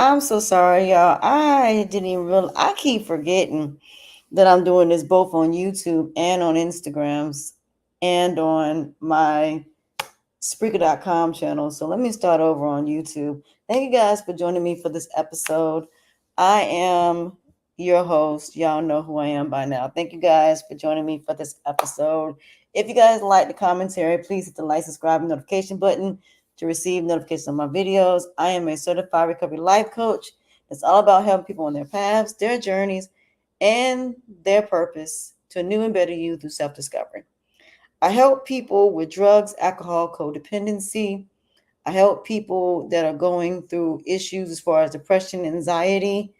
I'm so sorry, y'all. I didn't even real. I keep forgetting that I'm doing this both on YouTube and on Instagrams and on my Spreaker.com channel. So let me start over on YouTube. Thank you guys for joining me for this episode. I am your host. Y'all know who I am by now. Thank you guys for joining me for this episode. If you guys like the commentary, please hit the like, subscribe, and notification button to receive notifications on my videos. I am a certified recovery life coach. It's all about helping people on their paths, their journeys, and their purpose to a new and better you through self discovery. I help people with drugs, alcohol, codependency. I help people that are going through issues as far as depression, anxiety.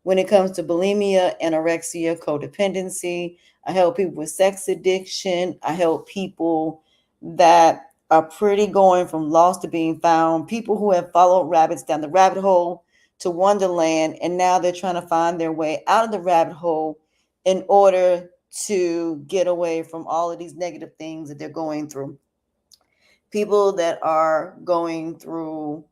When it comes to bulimia, anorexia, codependency, I help people with sex addiction. I help people that are pretty going from lost to being found, people who have followed rabbits down the rabbit hole to Wonderland, and now they're trying to find their way out of the rabbit hole in order to get away from all of these negative things that they're going through. People that are going through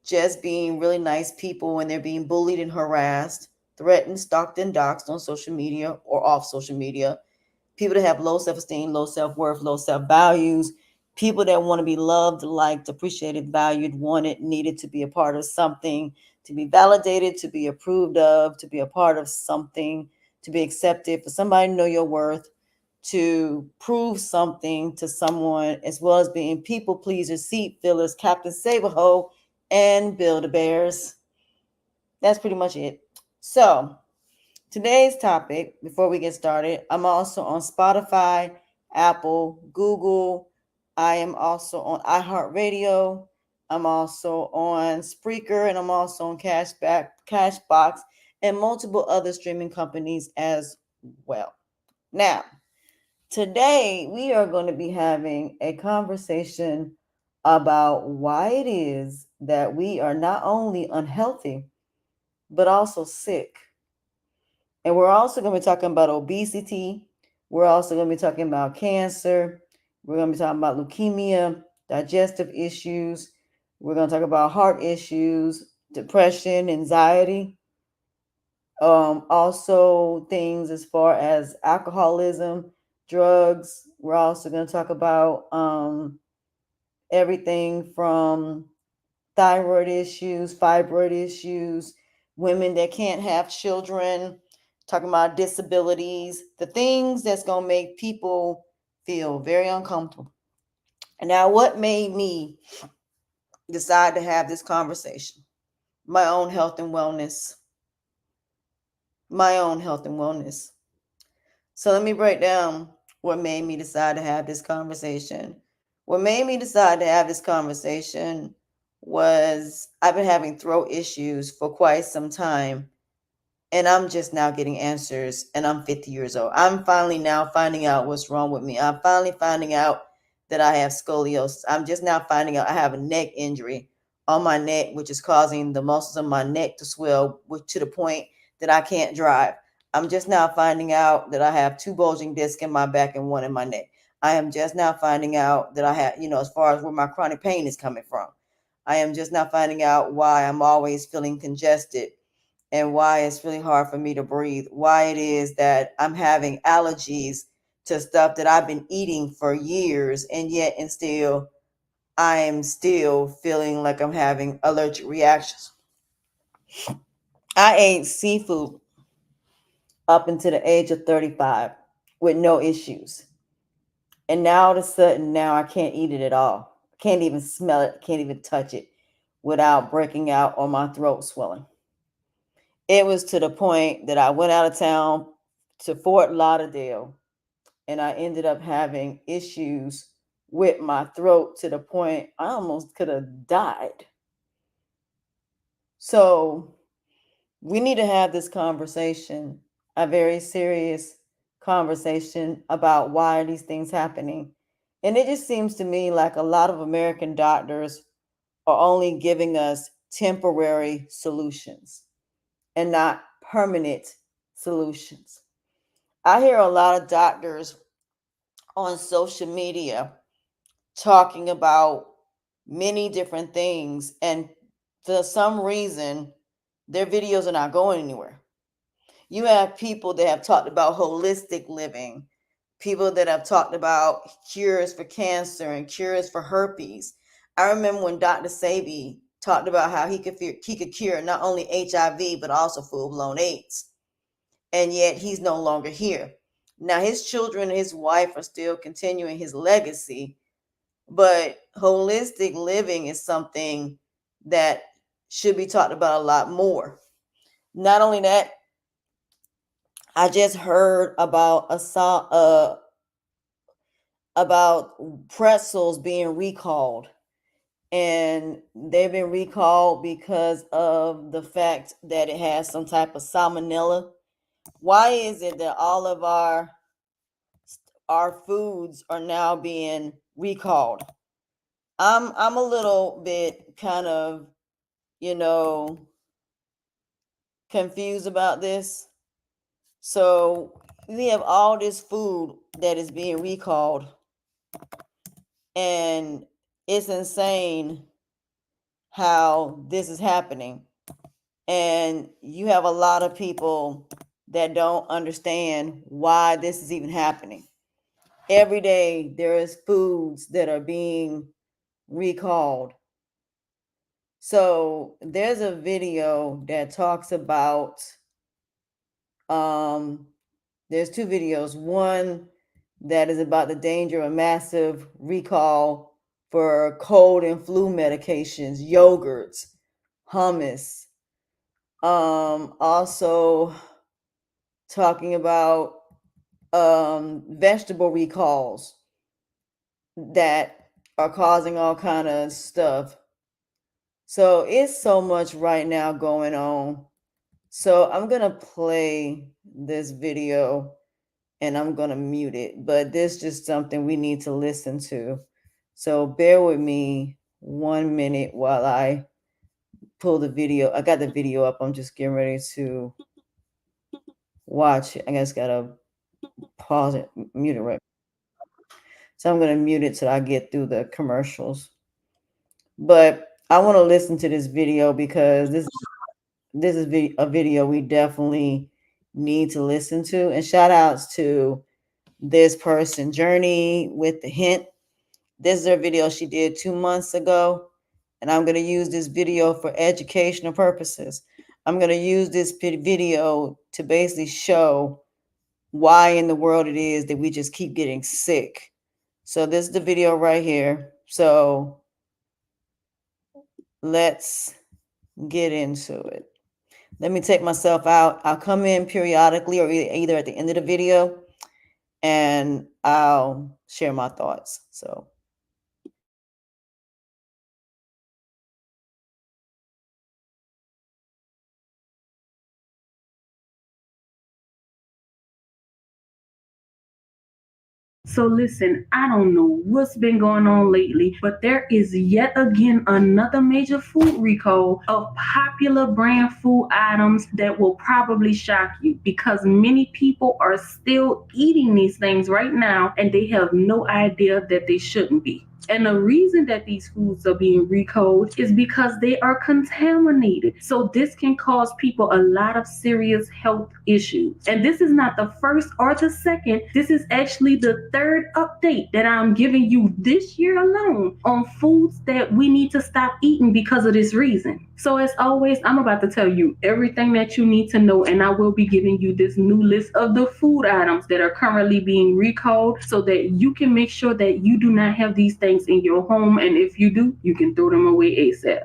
just being really nice people when they're being bullied and harassed, threatened, stalked, and doxxed on social media or off social media. People that have low self esteem, low self worth, low self values. People that want to be loved, liked, appreciated, valued, wanted, needed to be a part of something, to be validated, to be approved of, to be a part of something, to be accepted, for somebody to know your worth, to prove something to someone, as well as being people pleasers, seat fillers, Captain Save-A-Ho, and Build-A-Bears. That's pretty much it. So, today's topic, before we get started, I'm also on Spotify, Apple, Google. I am also on iHeartRadio. I'm also on Spreaker, and I'm also on Cashbox, and multiple other streaming companies as well. Now, today, we are going to be having a conversation about why it is that we are not only unhealthy, but also sick. And we're also going to be talking about obesity. We're also going to be talking about cancer. We're going to be talking about leukemia, digestive issues. We're going to talk about heart issues, depression, anxiety, also things as far as alcoholism, drugs. We're also going to talk about everything from thyroid issues, fibroid issues, women that can't have children, talking about disabilities, the things that's going to make people feel very uncomfortable. And now, what made me decide to have this conversation? My own health and wellness. My own health and wellness. So let me break down what made me decide to have this conversation. What made me decide to have this conversation was I've been having throat issues for quite some time, and I'm just now getting answers, and I'm 50 years old. I'm finally now finding out what's wrong with me. I'm finally finding out that I have scoliosis. I'm just now finding out I have a neck injury on my neck, which is causing the muscles of my neck to swell to the point that I can't drive. I'm just now finding out that I have two bulging discs in my back and one in my neck. I am just now finding out that I have, as far as where my chronic pain is coming from. I am just now finding out why I'm always feeling congested and why it's really hard for me to breathe, why it is that I'm having allergies to stuff that I've been eating for years, and yet and still I am still feeling like I'm having allergic reactions. I ate seafood up until the age of 35 with no issues. And now all of a sudden, now I can't eat it at all. Can't even smell it, can't even touch it without breaking out or my throat swelling. It was to the point that I went out of town to Fort Lauderdale, and I ended up having issues with my throat to the point I almost could have died. So we need to have this conversation, a very serious conversation about why are these things happening. And it just seems to me like a lot of American doctors are only giving us temporary solutions and not permanent solutions. I hear a lot of doctors on social media talking about many different things, and for some reason, their videos are not going anywhere. You have people that have talked about holistic living, people that have talked about cures for cancer and cures for herpes. I remember when Dr. Sebi talked about how he could cure not only HIV but also full-blown AIDS, and yet he's no longer here. Now his children and his wife are still continuing his legacy, but holistic living is something that should be talked about a lot more. Not only that, I just heard about about pretzels being recalled, and they've been recalled because of the fact that it has some type of salmonella. Why is it that all of our foods are now being recalled? I'm a little bit kind of, you know, confused about this. So we have all this food that is being recalled, and it's insane how this is happening. And you have a lot of people that don't understand why this is even happening. Every day there is foods that are being recalled. So there's a video that talks about there's two videos. One that is about the danger of massive recall for cold and flu medications, yogurts, hummus. Also talking about vegetable recalls that are causing all kind of stuff. So it's so much right now going on. So I'm gonna play this video and I'm gonna mute it, but this is just something we need to listen to. So bear with me 1 minute while I pull the video. I got the video up. I'm just getting ready to watch it. I guess gotta pause it, mute it right. So I'm gonna mute it till I get through the commercials. But I want to listen to this video because this is a video we definitely need to listen to. And shout outs to this person, Journey with the Hint. This is her video she did 2 months ago. And I'm going to use this video for educational purposes. I'm going to use this video to basically show why in the world it is that we just keep getting sick. So this is the video right here. So let's get into it. Let me take myself out. I'll come in periodically or either at the end of the video and I'll share my thoughts. So So listen, I don't know what's been going on lately, but there is yet again another major food recall of popular brand food items that will probably shock you because many people are still eating these things right now and they have no idea that they shouldn't be. And the reason that these foods are being recalled is because they are contaminated. So this can cause people a lot of serious health issues. And this is not the first or the second. This is actually the third update that I'm giving you this year alone on foods that we need to stop eating because of this reason. So as always, I'm about to tell you everything that you need to know, and I will be giving you this new list of the food items that are currently being recalled so that you can make sure that you do not have these things in your home, and if you do, you can throw them away ASAP.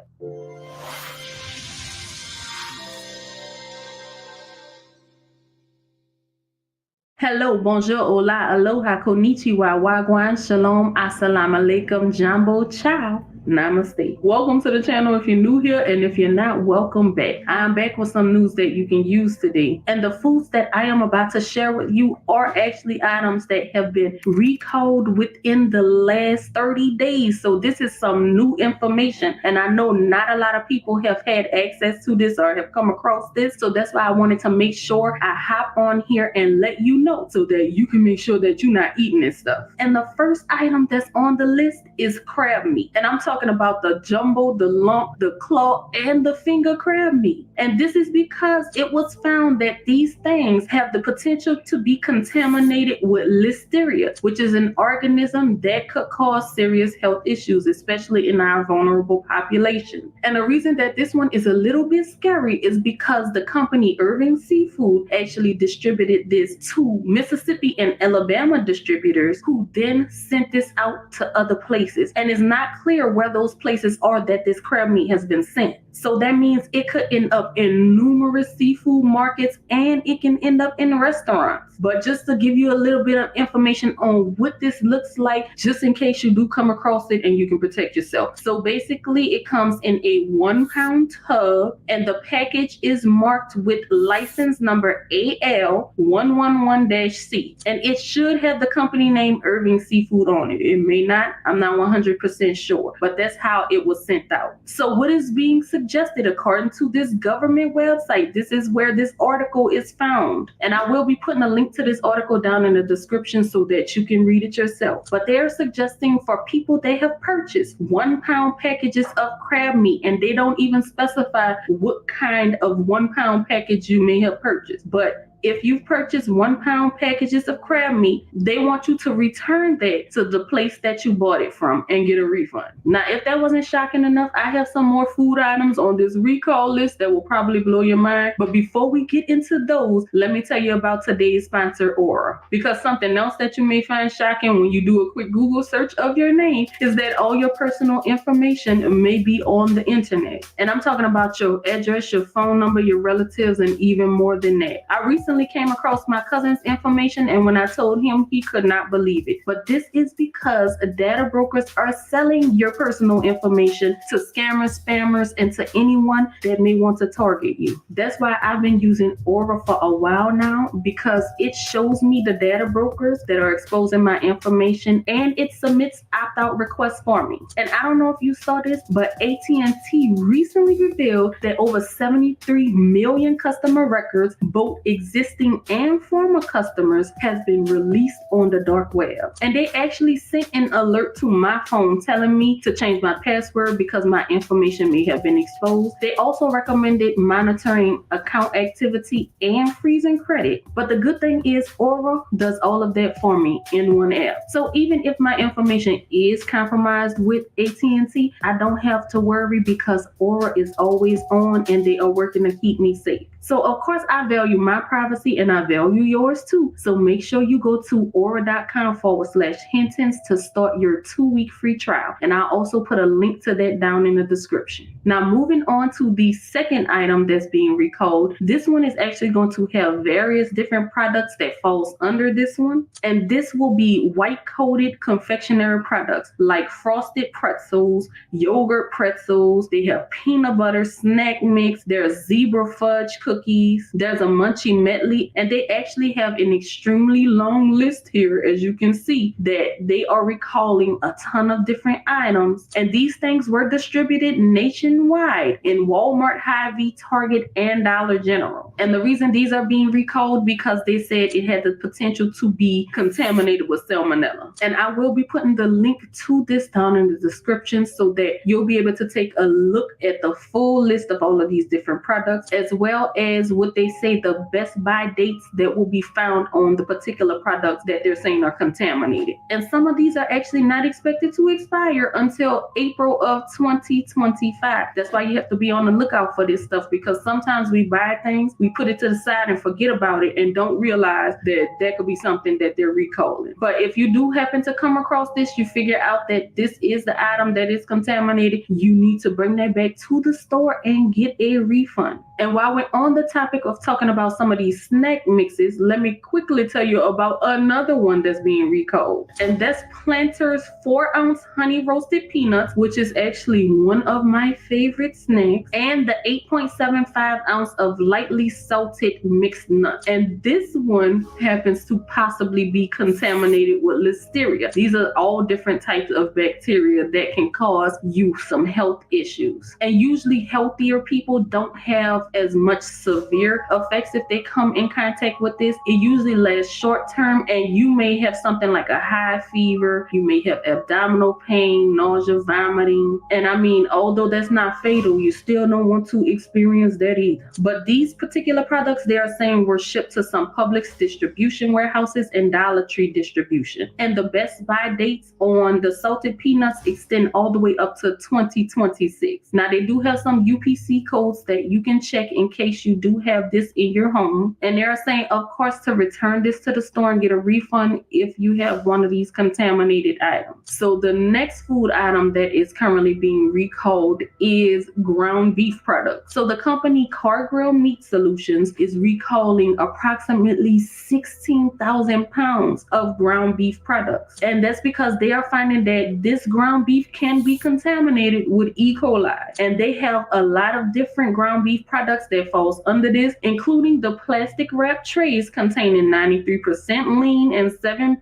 Hello, bonjour, hola, aloha, konnichiwa, wagwan, shalom, assalamu alaikum, jambo, ciao. Namaste. Welcome to the channel if you're new here, and if you're not, welcome back. I'm back with some news that you can use today. And the foods that I am about to share with you are actually items that have been recalled within the last 30 days. So this is some new information. And I know not a lot of people have had access to this or have come across this. So that's why I wanted to make sure I hop on here and let you know so that you can make sure that you're not eating this stuff. And the first item that's on the list is crab meat. And I'm talking talking about the jumbo, the lump, the claw, and the finger crab meat. And this is because it was found that these things have the potential to be contaminated with listeria, which is an organism that could cause serious health issues, especially in our vulnerable population. And the reason that this one is a little bit scary is because the company Irving Seafood actually distributed this to Mississippi and Alabama distributors who then sent this out to other places. And it's not clear where those places are that this crab meat has been sent. So that means it could end up in numerous seafood markets and it can end up in restaurants. But just to give you a little bit of information on what this looks like, just in case you do come across it and you can protect yourself. So basically it comes in a 1 pound tub and the package is marked with license number AL111-C. And it should have the company name Irving Seafood on it. It may not, I'm not 100% sure, but that's how it was sent out. So what is being suggested according to this government website? This is where this article is found. And I will be putting a link to this article down in the description so that you can read it yourself. But they're suggesting for people they have purchased 1 pound packages of crab meat, and they don't even specify what kind of 1 pound package you may have purchased. But if you've purchased 1 pound packages of crab meat, they want you to return that to the place that you bought it from and get a refund. Now, if that wasn't shocking enough, I have some more food items on this recall list that will probably blow your mind. But before we get into those, let me tell you about today's sponsor, Aura. Because something else that you may find shocking when you do a quick Google search of your name is that all your personal information may be on the internet. And I'm talking about your address, your phone number, your relatives, and even more than that. I recently came across my cousin's information, and when I told him, he could not believe it. But this is because data brokers are selling your personal information to scammers, spammers, and to anyone that may want to target you. That's why I've been using Aura for a while now, because it shows me the data brokers that are exposing my information, and it submits opt-out requests for me. And I don't know if you saw this, but AT&T recently revealed that over 73 million customer records, both existing and former customers, has been released on the dark web. And they actually sent an alert to my phone telling me to change my password because my information may have been exposed. They also recommended monitoring account activity and freezing credit. But the good thing is Aura does all of that for me in one app. So even if my information is compromised with AT&T, I don't have to worry because Aura is always on and they are working to keep me safe. So of course I value my privacy and I value yours too. So make sure you go to aura.com/Hintons to start your 2-week free trial. And I'll also put a link to that down in the description. Now moving on to the second item that's being recalled. This one is actually going to have various different products that falls under this one. And this will be white coated confectionery products like frosted pretzels, yogurt pretzels. They have peanut butter snack mix. There's zebra fudge cookies. There's a munchie medley, and they actually have an extremely long list here, as you can see, that they are recalling a ton of different items. And these things were distributed nationwide in Walmart, Hy-Vee, Target, and Dollar General. And the reason these are being recalled because they said it had the potential to be contaminated with salmonella. And I will be putting the link to this down in the description so that you'll be able to take a look at the full list of all of these different products, as well as what they say the best buy dates that will be found on the particular products that they're saying are contaminated. And some of these are actually not expected to expire until April of 2025. That's why you have to be on the lookout for this stuff, because sometimes we buy things, we put it to the side and forget about it and don't realize that that could be something that they're recalling. But if you do happen to come across this, you figure out that this is the item that is contaminated, you need to bring that back to the store and get a refund. And while we're on the topic of talking about some of these snack mixes, let me quickly tell you about another one that's being recalled. And that's Planters 4-ounce honey roasted peanuts, which is actually one of my favorite snacks, and the 8.75 ounce of lightly salted mixed nuts. And this one happens to possibly be contaminated with listeria. These are all different types of bacteria that can cause you some health issues. And usually healthier people don't have as much severe effects if they come in contact with this. It usually lasts short term, and you may have something like a high fever, you may have abdominal pain, nausea, vomiting. And I mean, although that's not fatal, you still don't want to experience that either. But these particular products, they are saying, were shipped to some Publix distribution warehouses and Dollar Tree distribution. And the best buy dates on the salted peanuts extend all the way up to 2026. Now, they do have some UPC codes that you can check in case you do have this in your home. And they're saying, of course, to return this to the store and get a refund if you have one of these contaminated items. So the next food item that is currently being recalled is ground beef products. So the company Cargill Meat Solutions is recalling approximately 16,000 pounds of ground beef products. And that's because they are finding that this ground beef can be contaminated with E. coli. And they have a lot of different ground beef products that falls under this, including the plastic wrap trays containing 93% lean and 7%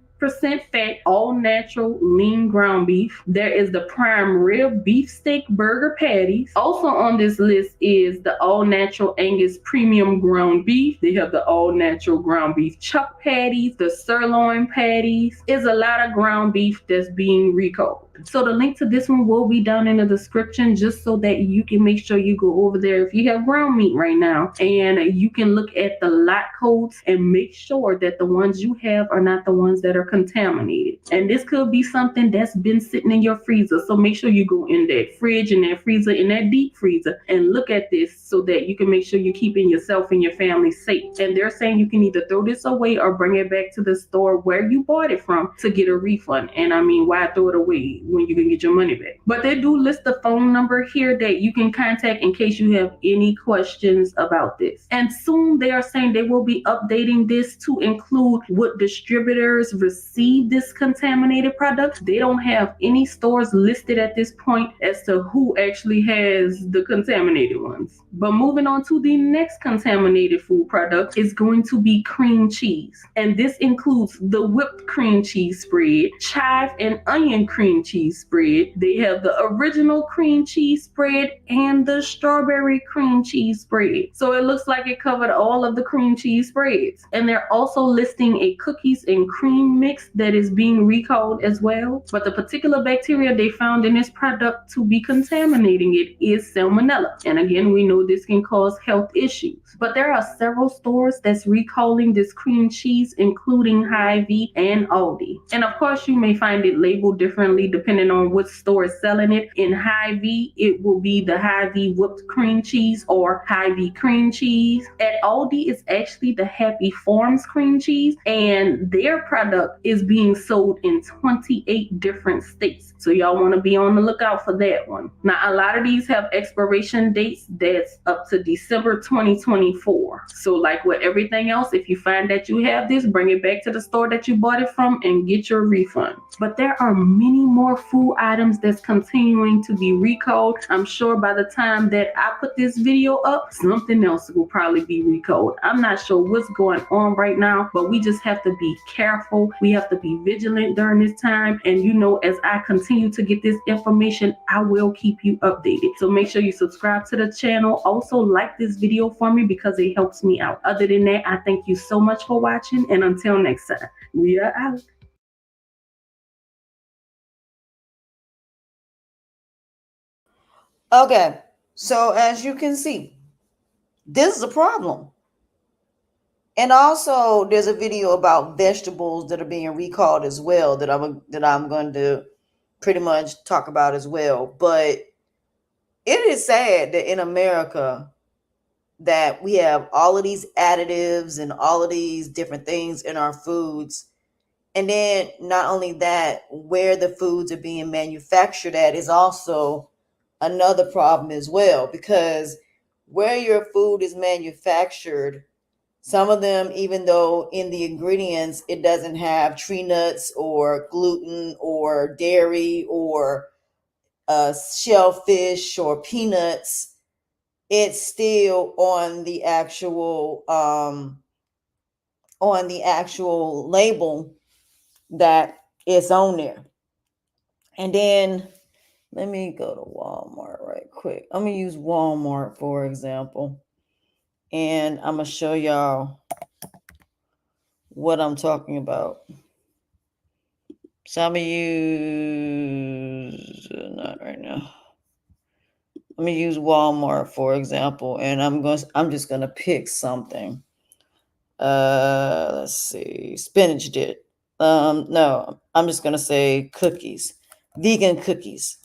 fat, all natural lean ground beef. There is the prime rib beefsteak burger patties. Also on this list is the all natural Angus premium ground beef. They have the all natural ground beef chuck patties, the sirloin patties. Is a lot of ground beef that's being recalled. So the link to this one will be down in the description, just so that you can make sure you go over there if you have ground meat right now, and you can look at the lot codes and make sure that the ones you have are not the ones that are contaminated. And this could be something that's been sitting in your freezer, so make sure you go in that fridge, in that freezer, in that deep freezer, and look at this so that you can make sure you're keeping yourself and your family safe. And they're saying you can either throw this away or bring it back to the store where you bought it from to get a refund. And I mean, why throw it away when you can get your money back? But they do list the phone number here that you can contact in case you have any questions about this. And soon they are saying they will be updating this to include what distributors receive this contaminated product. They don't have any stores listed at this point as to who actually has the contaminated ones. But moving on to the next contaminated food product is going to be cream cheese. And this includes the whipped cream cheese spread, chive and onion cream cheese spread. They have the original cream cheese spread and the strawberry cream cheese spread. So it looks like it covered all of the cream cheese spreads. And they're also listing a cookies and cream mix that is being recalled as well. But the particular bacteria they found in this product to be contaminating it is salmonella. And again, we know this can cause health issues. But there are several stores that's recalling this cream cheese, including Hy-Vee and Aldi. And of course, you may find it labeled differently depending on what store is selling it. In Hy-Vee, it will be the Hy-Vee whipped cream cheese or Hy-Vee cream cheese. At Aldi, it's actually the Happy Farms cream cheese, and their product is being sold in 28 different states. So y'all want to be on the lookout for that one. Now, a lot of these have expiration dates that's up to December 2024. So like with everything else, if you find that you have this, bring it back to the store that you bought it from and get your refund. But there are many more food items that's continuing to be recalled. I'm sure by the time that I put this video up, something else will probably be recalled. I'm not sure what's going on right now, but we just have to be careful. We have to be vigilant during this time. And you know, as I continue to get this information, I will keep you updated. So make sure you subscribe to the channel. Also like this video for me because it helps me out. Other than that, I thank you so much for watching, and until next time, we are out. Okay, so as you can see, this is a problem. And also, there's a video about vegetables that are being recalled as well that I'm going to pretty much talk about as well. But it is sad that in America that we have all of these additives and all of these different things in our foods. And then not only that, where the foods are being manufactured at is also another problem as well, because where your food is manufactured, some of them, even though in the ingredients it doesn't have tree nuts or gluten or dairy or shellfish or peanuts, it's still on the actual label that it's on there. And then let me go to Walmart right quick. I'm gonna use Walmart for example, and I'm gonna show y'all what I'm talking about. So I'm gonna use not right now. Let me use Walmart for example, and I'm just gonna pick something. Let's see, spinach dip. No, I'm just gonna say cookies, vegan cookies.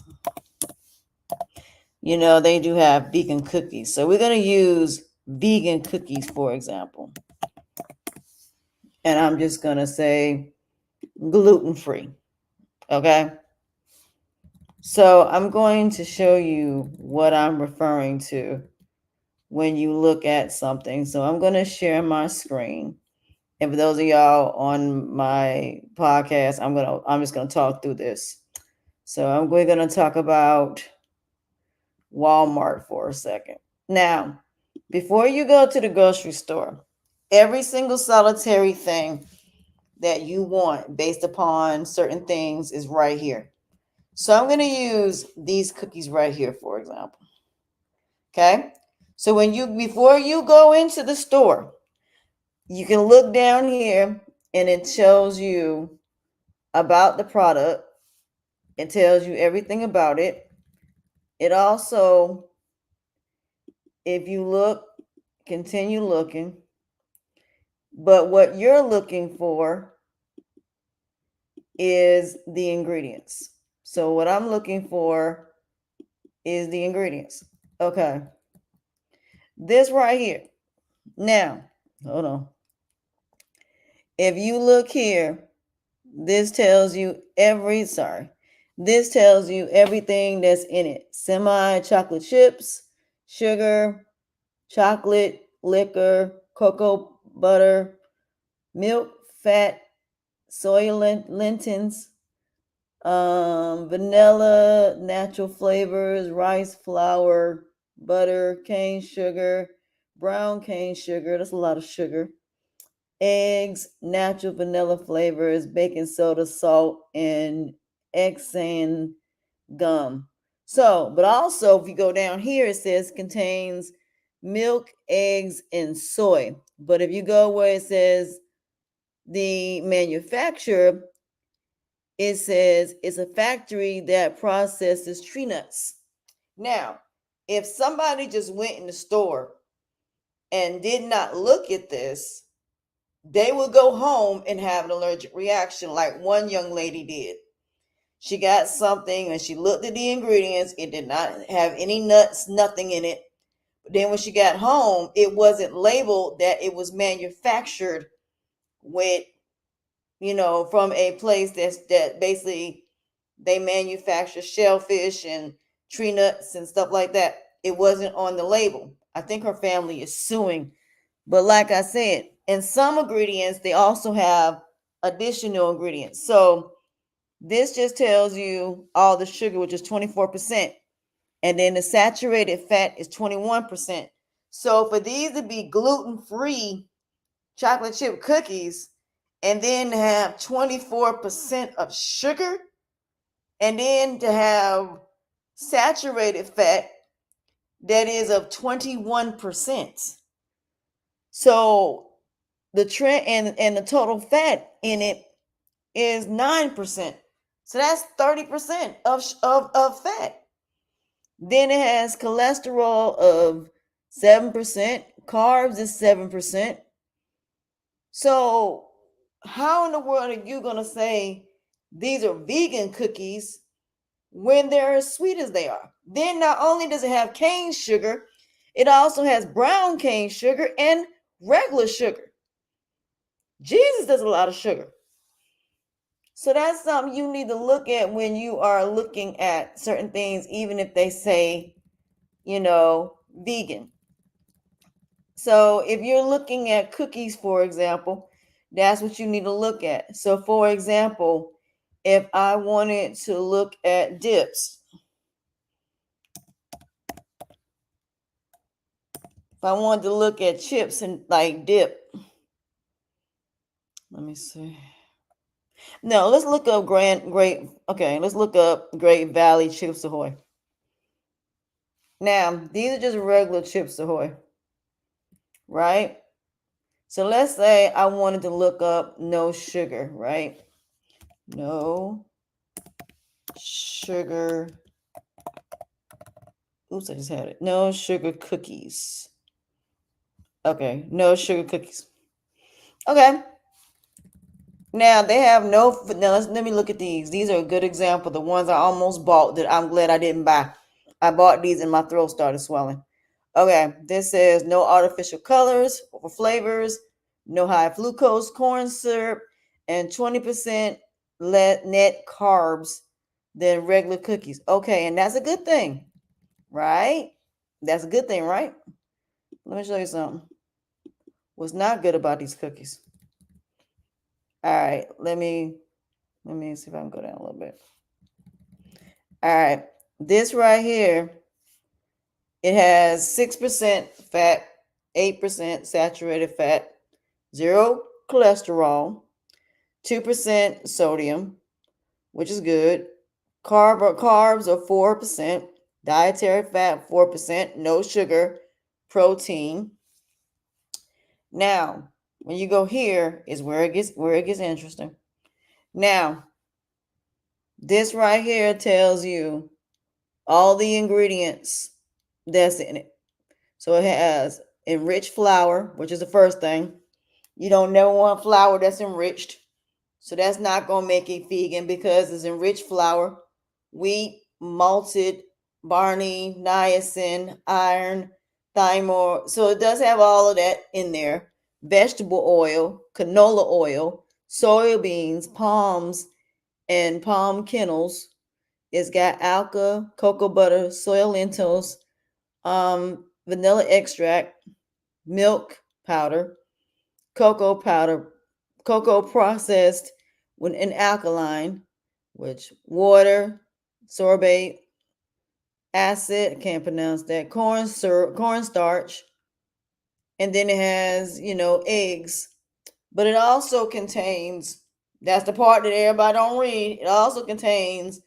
You know, they do have vegan cookies. So we're gonna use vegan cookies for example. And I'm just gonna say gluten free. Okay. So I'm going to show you what I'm referring to when you look at something. So I'm going to share my screen. And for those of y'all on my podcast, I'm just gonna talk through this. So we're gonna talk about Walmart for a second. Now, before you go to the grocery store, every single solitary thing that you want based upon certain things is right here. So I'm going to use these cookies right here, for example. Okay. So before you go into the store, you can look down here and it tells you about the product. It tells you everything about it. It also, if you look, continue looking. But what you're looking for is the ingredients. So what I'm looking for is the ingredients. Okay. This right here. Now, hold on. If you look here, this tells you this tells you everything that's in it. Semi chocolate chips, sugar, chocolate, liquor, cocoa butter, milk, fat, soy lentils, vanilla, natural flavors, rice flour, butter, cane sugar, brown cane sugar. That's a lot of sugar. Eggs, natural vanilla flavors, baking soda, salt, and Xan gum. So, but also if you go down here, it says contains milk, eggs, and soy. But if you go where it says the manufacturer, it says it's a factory that processes tree nuts. Now, if somebody just went in the store and did not look at this, they would go home and have an allergic reaction, like one young lady did. She got something and she looked at the ingredients. It did not have any nuts, nothing in it. But then when she got home, it wasn't labeled that it was manufactured with, from a place that basically they manufacture shellfish and tree nuts and stuff like that. It wasn't on the label. I think her family is suing. But like I said, in some ingredients, they also have additional ingredients. So this just tells you all the sugar, which is 24%. And then the saturated fat is 21%. So for these to be gluten-free chocolate chip cookies and then to have 24% of sugar and then to have saturated fat that is of 21%. So the trend and the total fat in it is 9%. So that's 30% of fat. Then it has cholesterol of 7%, carbs is 7%. So how in the world are you going to say these are vegan cookies when they're as sweet as they are? Then not only does it have cane sugar, it also has brown cane sugar and regular sugar. Jesus does a lot of sugar. So that's something you need to look at when you are looking at certain things, even if they say, vegan. So if you're looking at cookies, for example, that's what you need to look at. So for example, if I wanted to look at dips, If I wanted to look at chips and like dip, let me see. No, let's look up Great. Okay, let's look up Great Valley Chips Ahoy. Now, these are just regular Chips Ahoy, right? So let's say I wanted to look up no sugar, right? No sugar. Oops, I just had it. No sugar cookies. Okay, no sugar cookies. Okay. Now they have no. Now let me look at these. These are a good example. The ones I almost bought that I'm glad I didn't buy. I bought these and my throat started swelling. Okay, this says no artificial colors or flavors, no high fructose corn syrup, and 20% net carbs than regular cookies. Okay, and that's a good thing, right? That's a good thing, right? Let me show you something. What's not good about these cookies? All right, let me see if I can go down a little bit. All right, this right here, it has 6% fat, 8% saturated fat, 0 cholesterol, 2% sodium, which is good. Carbs are 4%, dietary fat 4%, no sugar, protein. Now, when you go here is where it gets interesting. Now, this right here tells you all the ingredients that's in it. So it has enriched flour, which is the first thing. You don't never want flour that's enriched. So that's not going to make it vegan because it's enriched flour, wheat, malted, barley, niacin, iron, thymol. So it does have all of that in there. Vegetable oil, canola oil, soybeans, palms, and palm kernels. It's got alka, cocoa butter, soy lentils, vanilla extract, milk powder, powder, cocoa processed with an alkaline, which water, sorbate, acid, I can't pronounce that, corn syrup, cornstarch, and then it has, eggs. But it also contains, that's the part that everybody don't read, it also contains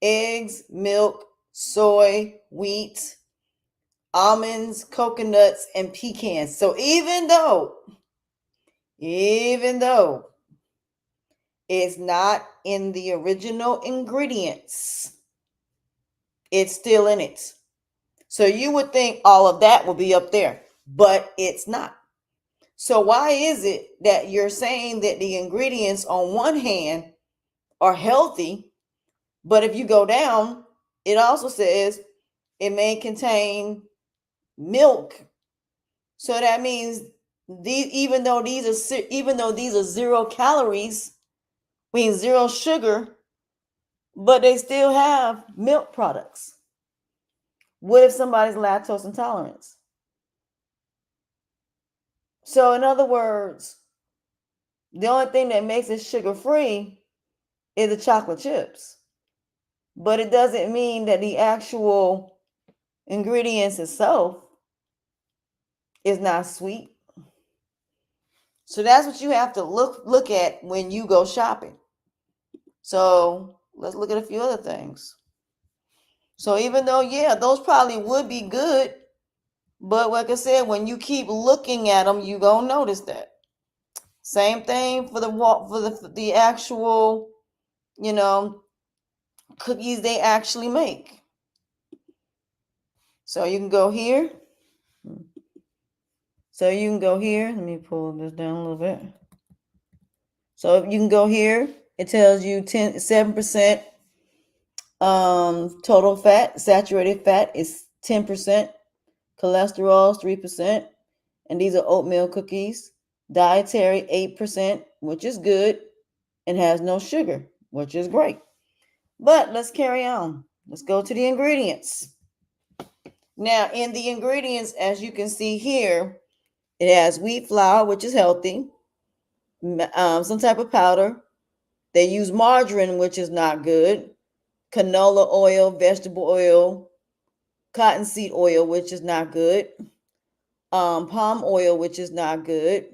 eggs, milk, soy, wheat, almonds, coconuts, and pecans. So even though it's not in the original ingredients, it's still in it. So you would think all of that will be up there, but it's not. So why is it that you're saying that the ingredients on one hand are healthy, but if you go down, it also says it may contain milk. So that means these, even though these are 0 calories, means 0 sugar, but they still have milk products. What if somebody's lactose intolerant? So in other words, the only thing that makes it sugar free is the chocolate chips. But it doesn't mean that the actual ingredients itself is not sweet. So that's what you have to look at when you go shopping. So let's look at a few other things. So even though, yeah, those probably would be good, but like I said, when you keep looking at them, you gonna notice that. Same thing for the actual, cookies they actually make. So you can go here. Let me pull this down a little bit. So you can go here. It tells you 7% total fat. Saturated fat is 10%. Cholesterol is 3%. And these are oatmeal cookies. Dietary 8%, which is good, and has no sugar, which is great. But let's carry on. Let's go to the ingredients. Now, in the ingredients, as you can see here, it has wheat flour, which is healthy, some type of powder. They use margarine, which is not good, canola oil, vegetable oil, cottonseed oil, which is not good, palm oil, which is not good,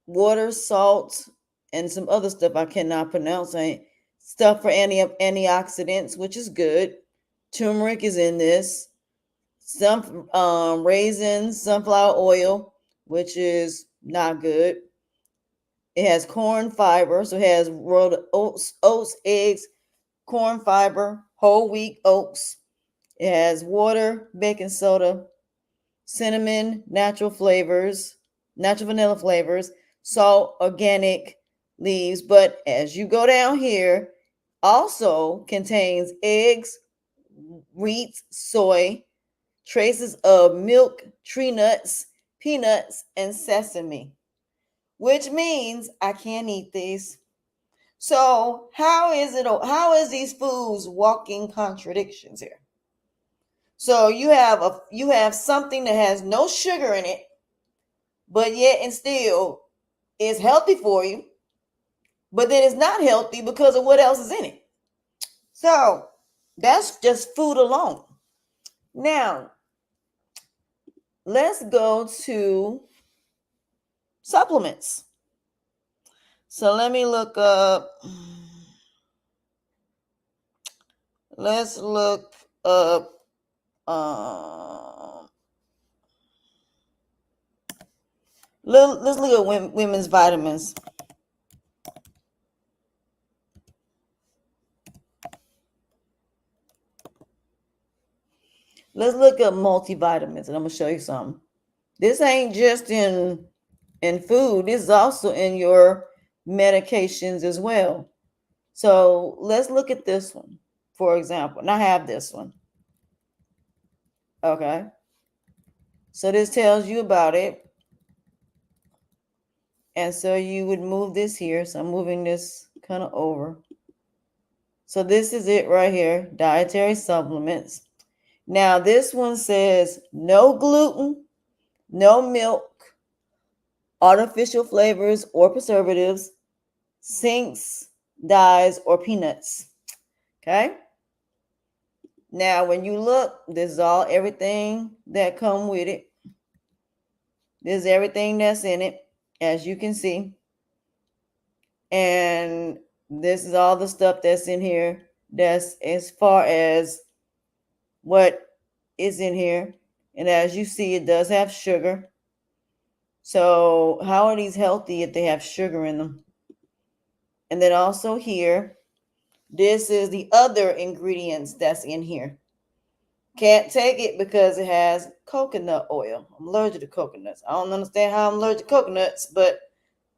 water, salt, and some other stuff I cannot pronounce. Stuff for antioxidants, which is good. Turmeric is in this. Some raisins, sunflower oil, which is not good. It has corn fiber, so it has rolled oats, eggs, corn fiber, whole wheat oats. It has water, baking soda, cinnamon, natural flavors, natural vanilla flavors, salt, organic leaves. But as you go down here, also contains eggs, wheat, soy, traces of milk, tree nuts, peanuts, and sesame, which means I can't eat these. So how is these foods walking contradictions here? So you have something that has no sugar in it, but yet and still is healthy for you, but then it's not healthy because of what else is in it. So that's just food alone. Now, let's go to supplements. So let me look up. Let's look up. Let's look at women's vitamins. Let's look up multivitamins, and I'm gonna show you something. This ain't just in food. This is also in your medications as well. So let's look at this one, for example. And I have this one. Okay. So this tells you about it. And so you would move this here. So I'm moving this kind of over. So this is it right here, dietary supplements. Now this one says no gluten, no milk, artificial flavors or preservatives, sinks, dyes, or peanuts. Okay. Now when you look, this is all everything that come with it. This is everything that's in it, as you can see. And this is all the stuff that's in here. That's as far as what is in here. And as you see, it does have sugar. So how are these healthy if they have sugar in them? And then also here, this is the other ingredients that's in here. Can't take it because it has coconut oil. I'm allergic to coconuts. I don't understand how I'm allergic to coconuts, but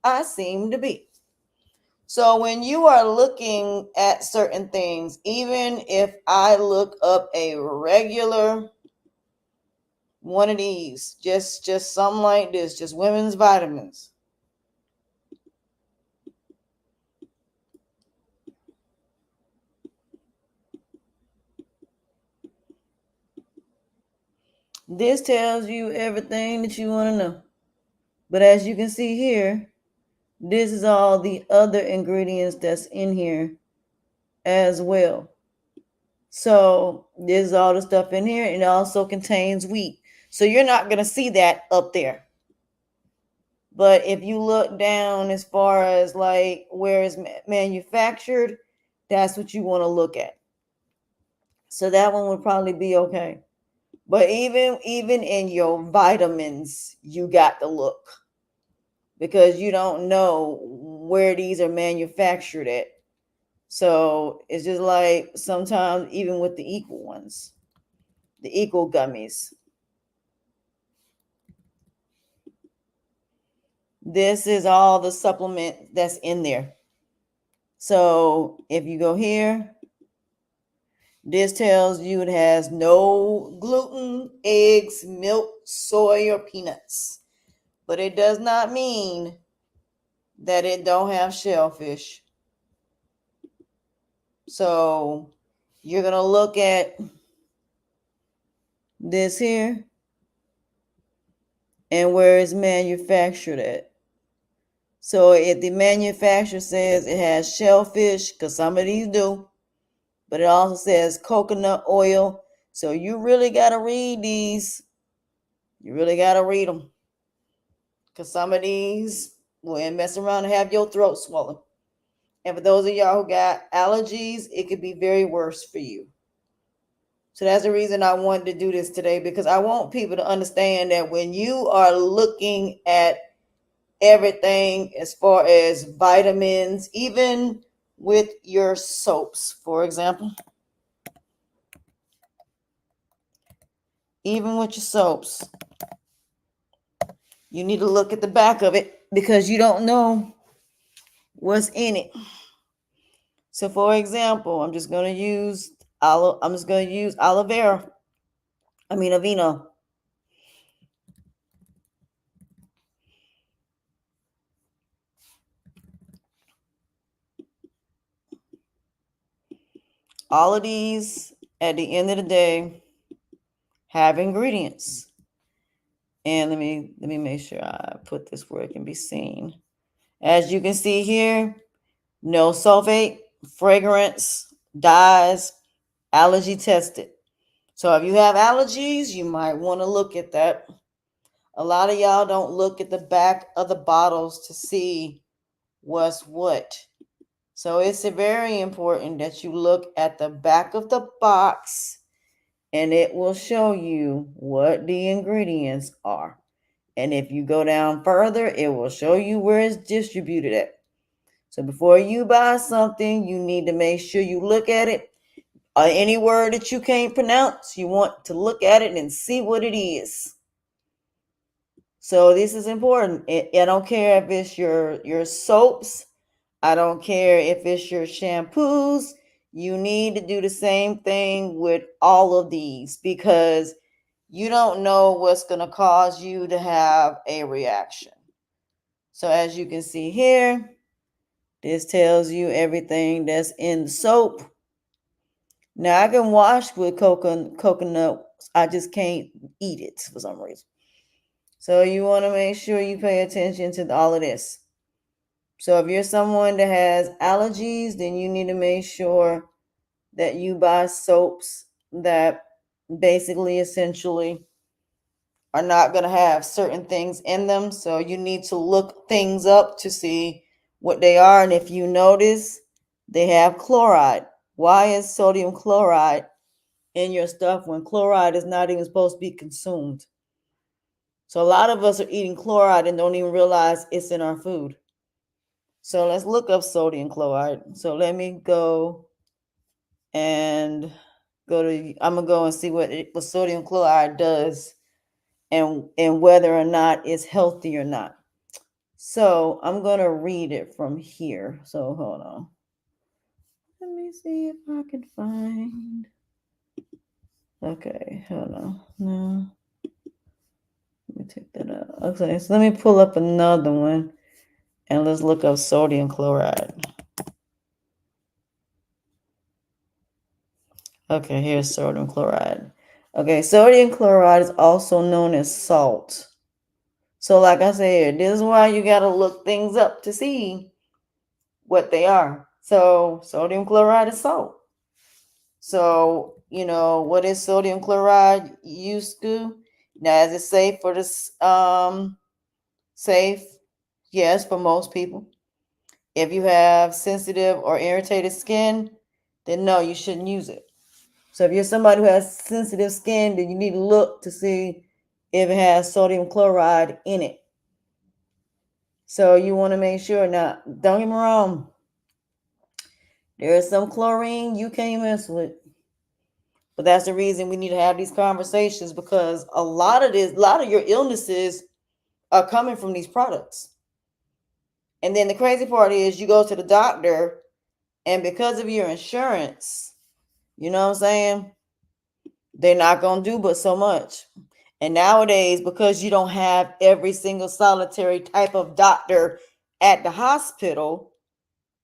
I seem to be. So when you are looking at certain things, even if I look up a regular one of these, just something like this, just women's vitamins. This tells you everything that you want to know. But as you can see here, this is all the other ingredients that's in here as well. So this is all the stuff in here, and it also contains wheat. So you're not going to see that up there. But if you look down as far as like where it's manufactured, that's what you want to look at. So that one would probably be okay. But even in your vitamins, you got to look because you don't know where these are manufactured at. So it's just like sometimes even with the equal ones, the equal gummies. This is all the supplement that's in there. So if you go here, this tells you it has no gluten, eggs, milk, soy, or peanuts. But it does not mean that it don't have shellfish. So you're going to look at this here and where it's manufactured at. So if the manufacturer says it has shellfish, because some of these do, but it also says coconut oil. So you really got to read these You really got to read them because some of these will mess around and have your throat swollen. And for those of y'all who got allergies, it could be very worse for you. So that's the reason I wanted to do this today, because I want people to understand that when you are looking at everything as far as vitamins, even with your soaps, for example, even with your soaps, you need to look at the back of it because you don't know what's in it. So for example, I'm just going to use aloe vera. I mean Aveeno. All of these at the end of the day have ingredients. And let me make sure I put this where it can be seen. As you can see here, no sulfate, fragrance, dyes, allergy tested. So if you have allergies, you might want to look at that. A lot of y'all don't look at the back of the bottles to see what's what. So it's very important that you look at the back of the box, and it will show you what the ingredients are. And if you go down further, it will show you where it's distributed at. So before you buy something, you need to make sure you look at it. Any word that you can't pronounce, you want to look at it and see what it is. So this is important. I don't care if it's your soaps. I don't care if it's your shampoos. You need to do the same thing with all of these, because you don't know what's going to cause you to have a reaction. So as you can see here, this tells you everything that's in the soap. Now I can wash with coconut. I just can't eat it for some reason. So you want to make sure you pay attention to all of this. So if you're someone that has allergies, then you need to make sure that you buy soaps that basically essentially are not going to have certain things in them. So you need to look things up to see what they are. And if you notice, they have chloride. Why is sodium chloride in your stuff when chloride is not even supposed to be consumed? So a lot of us are eating chloride and don't even realize it's in our food. So let's look up sodium chloride. So let me go and I'm gonna go and see what sodium chloride does, and whether or not it's healthy or not. So I'm gonna read it from here. So hold on. Let me see if I can find. Okay, hold on. No. Let me take that out. Okay, so let me pull up another one and let's look up sodium chloride. Okay, here's sodium chloride. Okay, sodium chloride is also known as salt. So like I said, this is why you got to look things up to see what they are. So sodium chloride is salt. So, what is sodium chloride used to? Now, is it safe for this? Safe? Yes, for most people. If you have sensitive or irritated skin, then no, you shouldn't use it. So if you're somebody who has sensitive skin, then you need to look to see if it has sodium chloride in it. So you want to make sure. Now, don't get me wrong. There is some chlorine you can't mess with. But that's the reason we need to have these conversations, because a lot of your illnesses are coming from these products. And then the crazy part is you go to the doctor, and because of your insurance, you know what I'm saying? They're not going to do but so much. And nowadays, because you don't have every single solitary type of doctor at the hospital,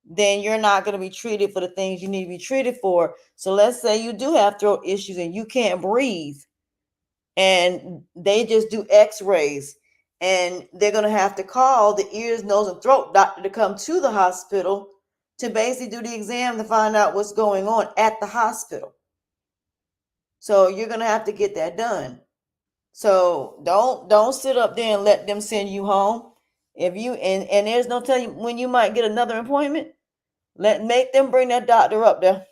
then you're not going to be treated for the things you need to be treated for. So let's say you do have throat issues and you can't breathe, and they just do x-rays, and they're going to have to call the ears, nose, and throat doctor to come to the hospital to basically do the exam to find out what's going on at the hospital. So you're going to have to get that done. So don't sit up there and let them send you home. If you and there's no telling when you might get another appointment. Make them bring that doctor up there.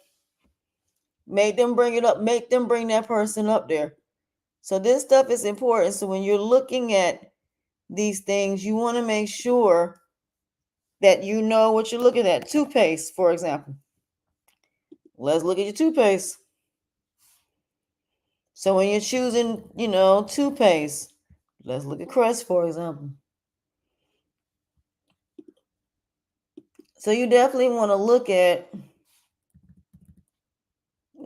Make them bring it up. Make them bring that person up there. So this stuff is important. So when you're looking at these things, you want to make sure that you know what you're looking at. Toothpaste, for example. Let's look at your toothpaste. So when you're choosing, toothpaste, let's look at Crest, for example. So you definitely want to look at,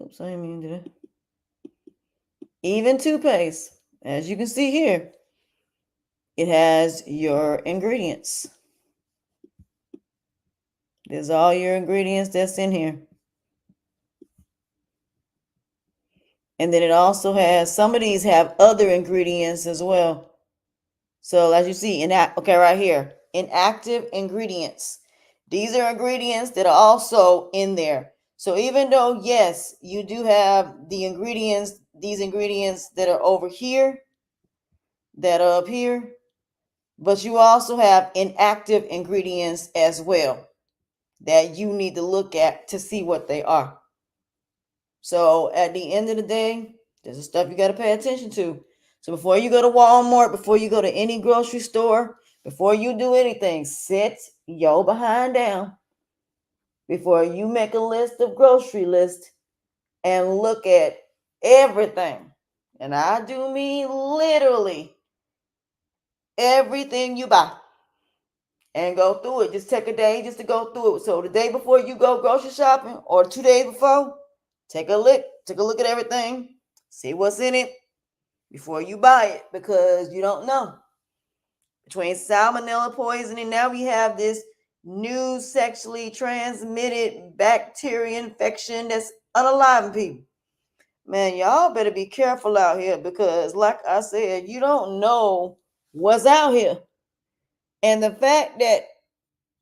oops, I didn't mean to do that. Even toothpaste, as you can see here, it has your ingredients. There's all your ingredients that's in here. And then it also has, some of these have other ingredients as well. So as you see, right here, inactive ingredients. These are ingredients that are also in there. So even though, yes, you do have these ingredients that are over here, that are up here, but you also have inactive ingredients as well that you need to look at to see what they are. So at the end of the day, there's stuff you got to pay attention to. So before you go to Walmart, before you go to any grocery store, before you do anything, sit your behind down before you make a list of grocery list and look at everything. And I do mean literally everything you buy and go through it. Just take a day just to go through it. So the day before you go grocery shopping or 2 days before, take a look at everything, see what's in it before you buy it, because you don't know. Between salmonella poisoning, now we have this new sexually transmitted bacteria infection that's unaliving people. Man, y'all better be careful out here, because like I said, you don't know what's out here. And the fact that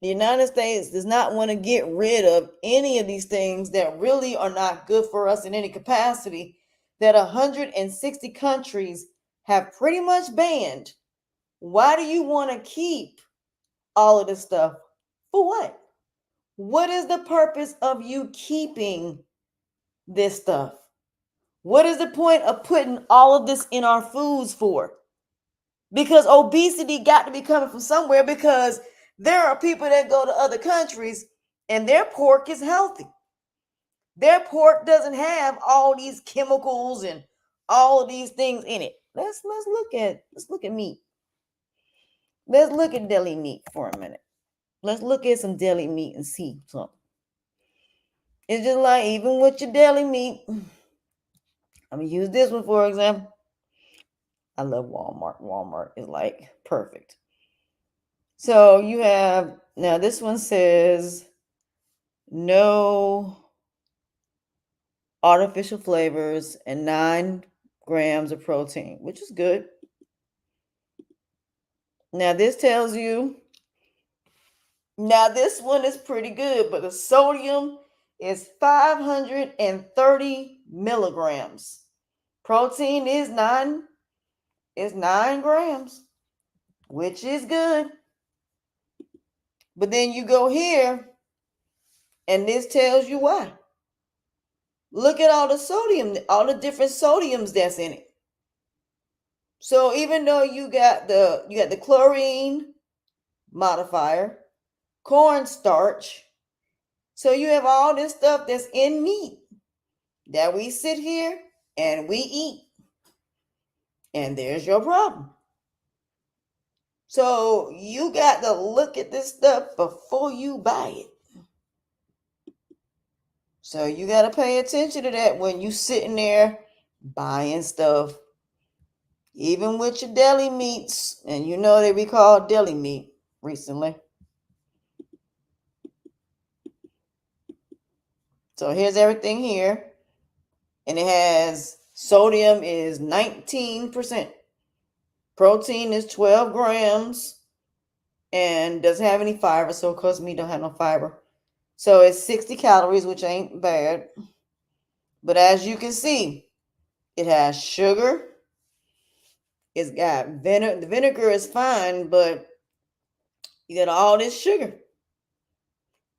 the United States does not want to get rid of any of these things that really are not good for us in any capacity, that 160 countries have pretty much banned. Why do you want to keep all of this stuff? For what? What is the purpose of you keeping this stuff? What is the point of putting all of this in our foods for? Because obesity got to be coming from somewhere, because there are people that go to other countries and their pork is healthy. Their pork doesn't have all these chemicals and all of these things in it. Let's look at meat. Let's look at deli meat for a minute. Let's look at some deli meat and see something. It's just like, even with your deli meat, I'm gonna use this one for example. I love Walmart. Walmart is like perfect. So you have, now this one says no artificial flavors and 9 grams of protein, which is good. Now this tells you, now this one is pretty good, but the sodium is 530 milligrams. Protein is 9 grams, which is good. But then you go here and this tells you why. Look at all the sodium, all the different sodiums that's in it. So even though you got the chlorine modifier, cornstarch, so you have all this stuff that's in meat that we sit here and we eat. And there's your problem. So you got to look at this stuff before you buy it. So you got to pay attention to that when you sitting there buying stuff. Even with your deli meats, and you know they be called deli meat recently. So here's everything here. And it has sodium is 19%. Protein is 12 grams. And doesn't have any fiber. So of course meat don't have no fiber. So it's 60 calories, which ain't bad. But as you can see, it has sugar. It's got vinegar. The vinegar is fine, but you got all this sugar.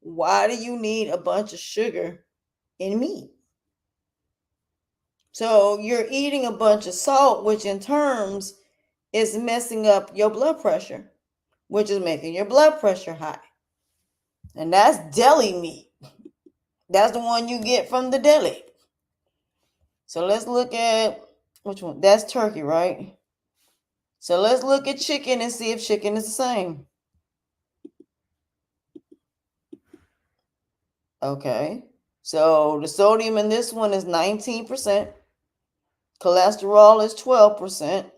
Why do you need a bunch of sugar in meat? So you're eating a bunch of salt, which in terms is messing up your blood pressure, which is making your blood pressure high. And that's deli meat. That's the one you get from the deli. So let's look at which one? That's turkey, right? So let's look at chicken and see if chicken is the same. Okay. So the sodium in this one is 19%. Cholesterol is 12%.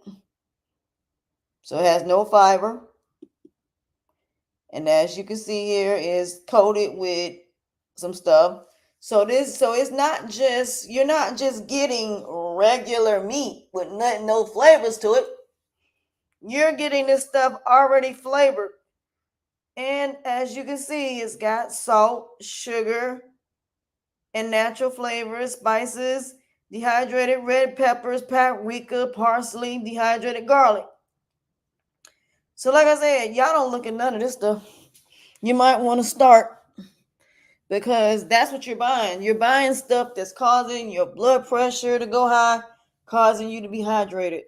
So it has no fiber. And as you can see here, is coated with some stuff. So it's not just, you're not just getting regular meat with nothing, no flavors to it. You're getting this stuff already flavored. And as you can see, it's got salt, sugar, and natural flavors, spices, dehydrated red peppers, paprika, parsley, dehydrated garlic. So like I said, y'all don't look at none of this stuff. You might want to start, because that's what you're buying. You're buying stuff that's causing your blood pressure to go high, causing you to be hydrated.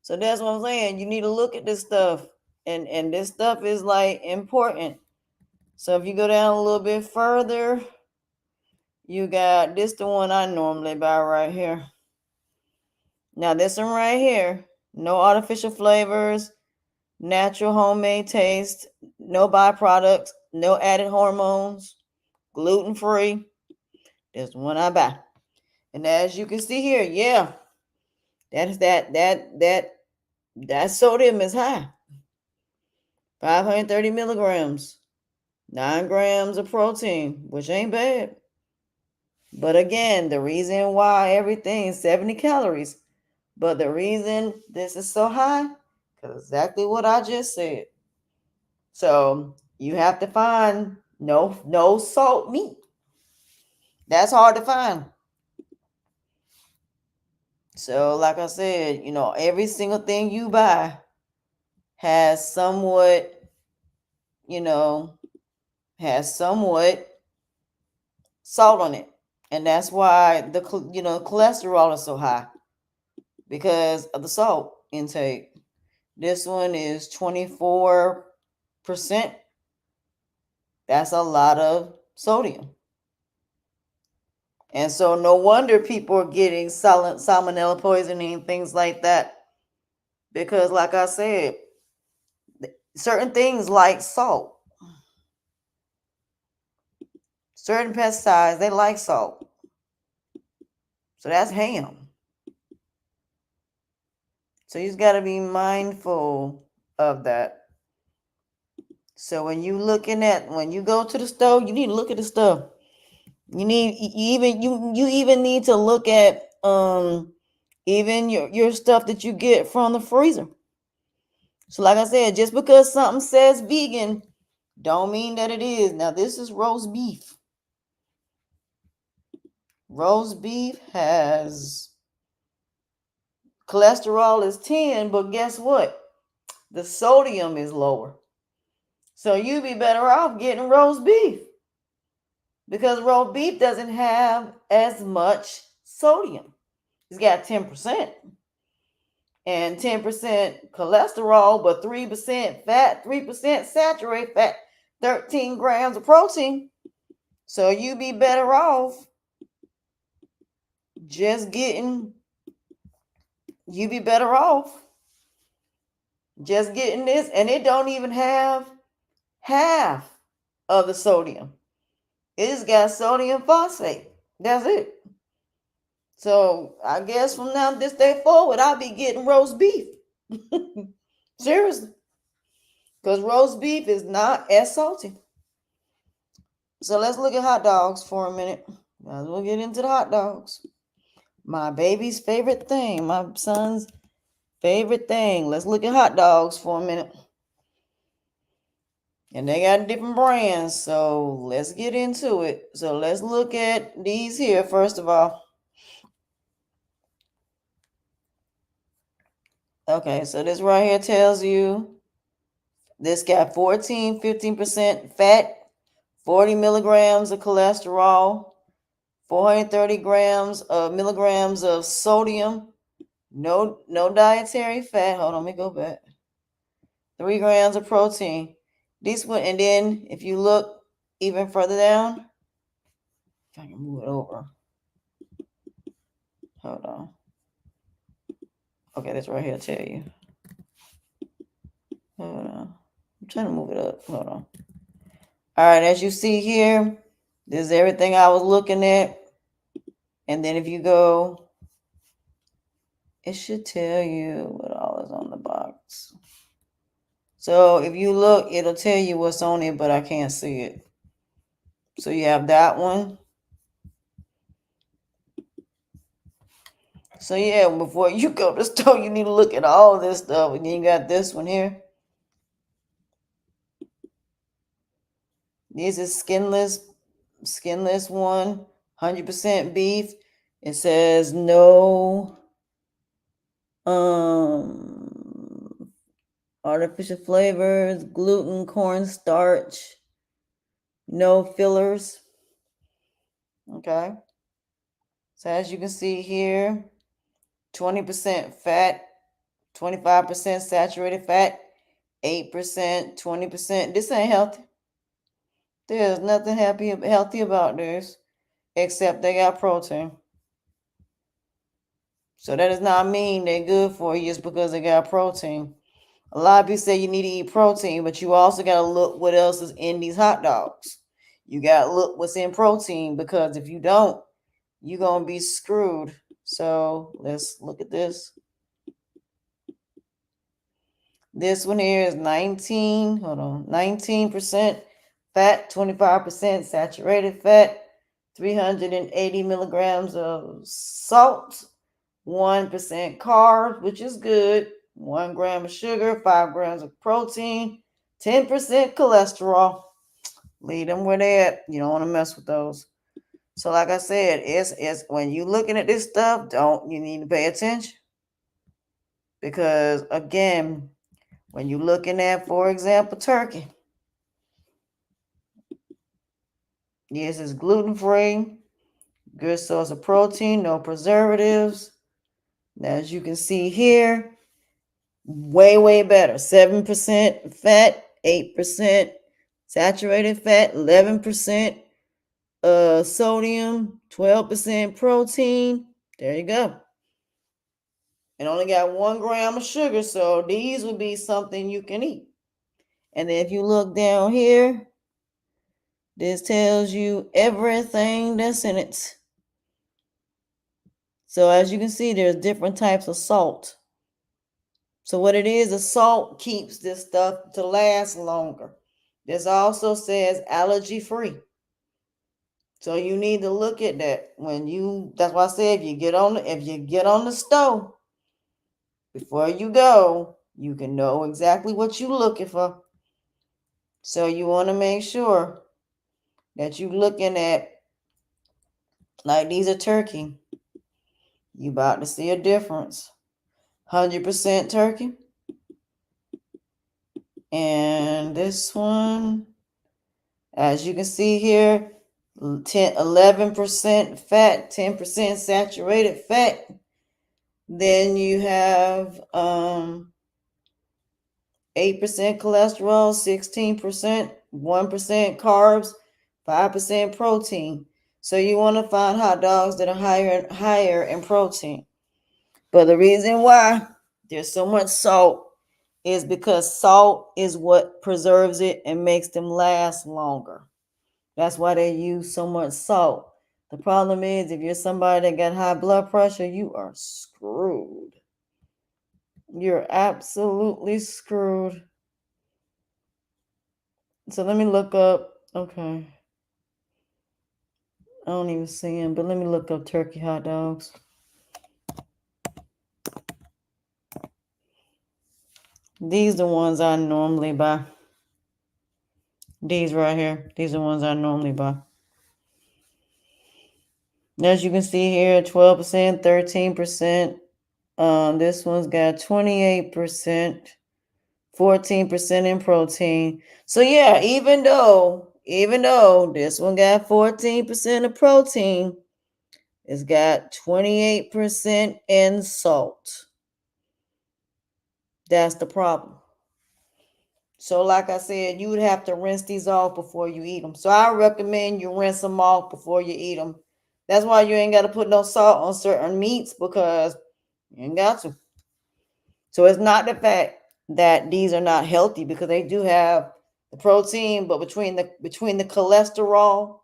So that's what I'm saying. You need to look at this stuff. And this stuff is like important. So if you go down a little bit further, you got this, the one I normally buy right here. Now this one right here, no artificial flavors, natural homemade taste, no byproducts, no added hormones, gluten-free. This one I buy. And as you can see here, yeah, that sodium is high. 530 milligrams, 9 grams of protein, which ain't bad. But again, the reason why everything is 70 calories, but the reason this is so high, because exactly what I just said. So you have to find no salt meat. That's hard to find. So like I said, every single thing you buy has somewhat, salt on it. And that's why the cholesterol is so high, because of the salt intake. This one is 24%. That's a lot of sodium. And so no wonder people are getting salmonella poisoning and things like that. Because like I said, certain things like salt, certain pesticides, they like salt. So that's ham. So you just got to be mindful of that. So when you go to the store, you need to look at the stuff. You even need to look at even your stuff that you get from the freezer. So like I said, just because something says vegan, don't mean that it is. Now this is roast beef. Roast beef has cholesterol is 10, but guess what? The sodium is lower. So you'd be better off getting roast beef, because roast beef doesn't have as much sodium. It's got 10% and 10% cholesterol, but 3% fat, 3% saturated fat, 13 grams of protein. So you'd be better off just getting this, and it don't even have half of the sodium. It just got sodium phosphate. That's it. So I guess from now this day forward, I'll be getting roast beef. Seriously. Because roast beef is not as salty. So let's look at hot dogs for a minute. We'll get into the hot dogs. My baby's favorite thing. My son's favorite thing. Let's look at hot dogs for a minute. And they got different brands. So let's get into it. So let's look at these here first of all. Okay, so this right here tells you this got 14, 15% fat, 40 milligrams of cholesterol, 430 grams of milligrams of sodium, no dietary fat. Hold on, let me go back. 3 grams of protein. This one, and then if you look even further down, if I can move it over. Hold on. Okay, that's right here. Tell you. Hold on. I'm trying to move it up. Hold on. All right, as you see here, this is everything I was looking at. And then if you go, it should tell you what all is on the box. So if you look, it'll tell you what's on it, but I can't see it. So you have that one. So yeah, before you go to the store, you need to look at all this stuff. And then you got this one here. This is skinless one, 100% beef. It says no artificial flavors, gluten, cornstarch, no fillers. Okay. So as you can see here, 20% fat, 25% saturated fat, 8%, 20%. This ain't healthy. There's nothing healthy about this except they got protein. So that does not mean they're good for you just because they got protein. A lot of people say you need to eat protein, but you also got to look what else is in these hot dogs. You got to look what's in protein, because if you don't, you're going to be screwed. So let's look at this. This one here is 19% fat, 25% saturated fat, 380 milligrams of salt, 1% carbs, which is good, 1 gram of sugar, 5 grams of protein, 10% cholesterol. Leave them where they at. You don't want to mess with those. So like I said, it's when you looking at this stuff, you need to pay attention. Because again, when you're looking at, for example, turkey, yes, it's gluten-free, good source of protein, no preservatives. Now, as you can see here, way better. 7% fat, 8% saturated fat, 11% sodium, 12% protein. There you go. And only got 1 gram of sugar, so these would be something you can eat. And then if you look down here, this tells you everything that's in it. So as you can see, there's different types of salt. So what it is, the salt keeps this stuff to last longer. This also says allergy free. So you need to look at that that's why I say if you get on the stove, before you go, you can know exactly what you're looking for. So you want to make sure that you're looking at, like, these are turkey. You about to see a difference. 100% turkey. And this one, as you can see here, 11% fat, 10% saturated fat. Then you have 8% cholesterol, 16%, 1% carbs, 5% protein. So you want to find hot dogs that are higher in protein. But the reason why there's so much salt is because salt is what preserves it and makes them last longer. That's why they use so much salt. The problem is, if you're somebody that got high blood pressure, you are screwed. You're absolutely screwed. So let me look up. Okay. I don't even see them, but let me look up turkey hot dogs. These are the ones I normally buy. These right here. These are the ones I normally buy. As you can see here, 12%, 13%, This one's got 28%, 14% in protein. So yeah, even though this one got 14% of protein, it's got 28% in salt. That's the problem. So, like I said, you would have to rinse these off before you eat them. So, I recommend you rinse them off before you eat them. That's why you ain't got to put no salt on certain meats because you ain't got to. So, it's not the fact that these are not healthy because they do have the protein, but between the cholesterol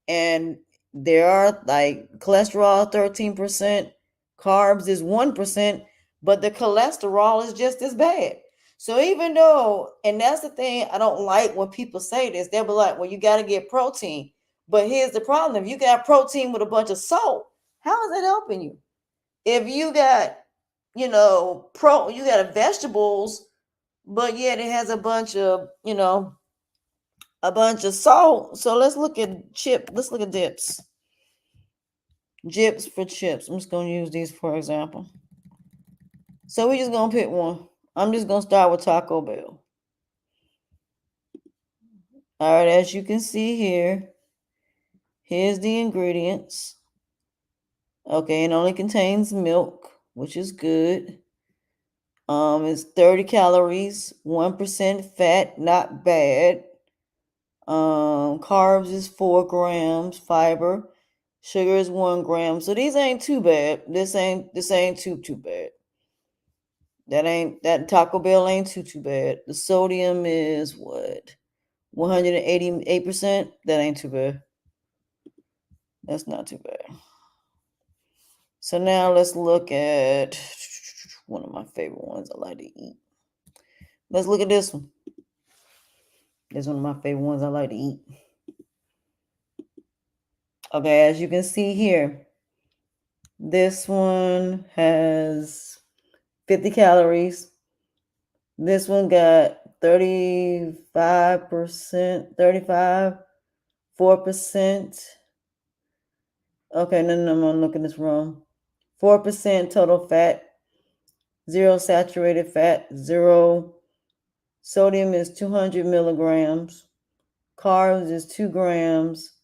and there are like cholesterol 13%, carbs is 1%, but the cholesterol is just as bad. So even though, and that's the thing I don't like when people say this, they'll be like, well, you got to get protein. But here's the problem: if you got protein with a bunch of salt, how is that helping you? If you got, you got vegetables, but yet it has a bunch of salt. So let's look at dips. Dips for chips. I'm just gonna use these for example. So we're just gonna pick one. I'm just gonna start with Taco Bell. All right, as you can see here, here's the ingredients. Okay, it only contains milk, which is good. It's 30 calories, 1% fat, not bad. Carbs is 4 grams, fiber, sugar is 1 gram. So these ain't too bad. This ain't too bad. That Taco Bell ain't too bad. The sodium is what? 188%. That ain't too bad. That's not too bad. So now let's look at one of my favorite ones I like to eat. Let's look at this one. This is one of my favorite ones I like to eat. Okay, as you can see here, this one has 50 calories. This one got 35%, 35, 4%. Okay, no, I'm looking this wrong. 4% total fat, 0 saturated fat, 0 sodium is 200 milligrams, carbs is 2 grams,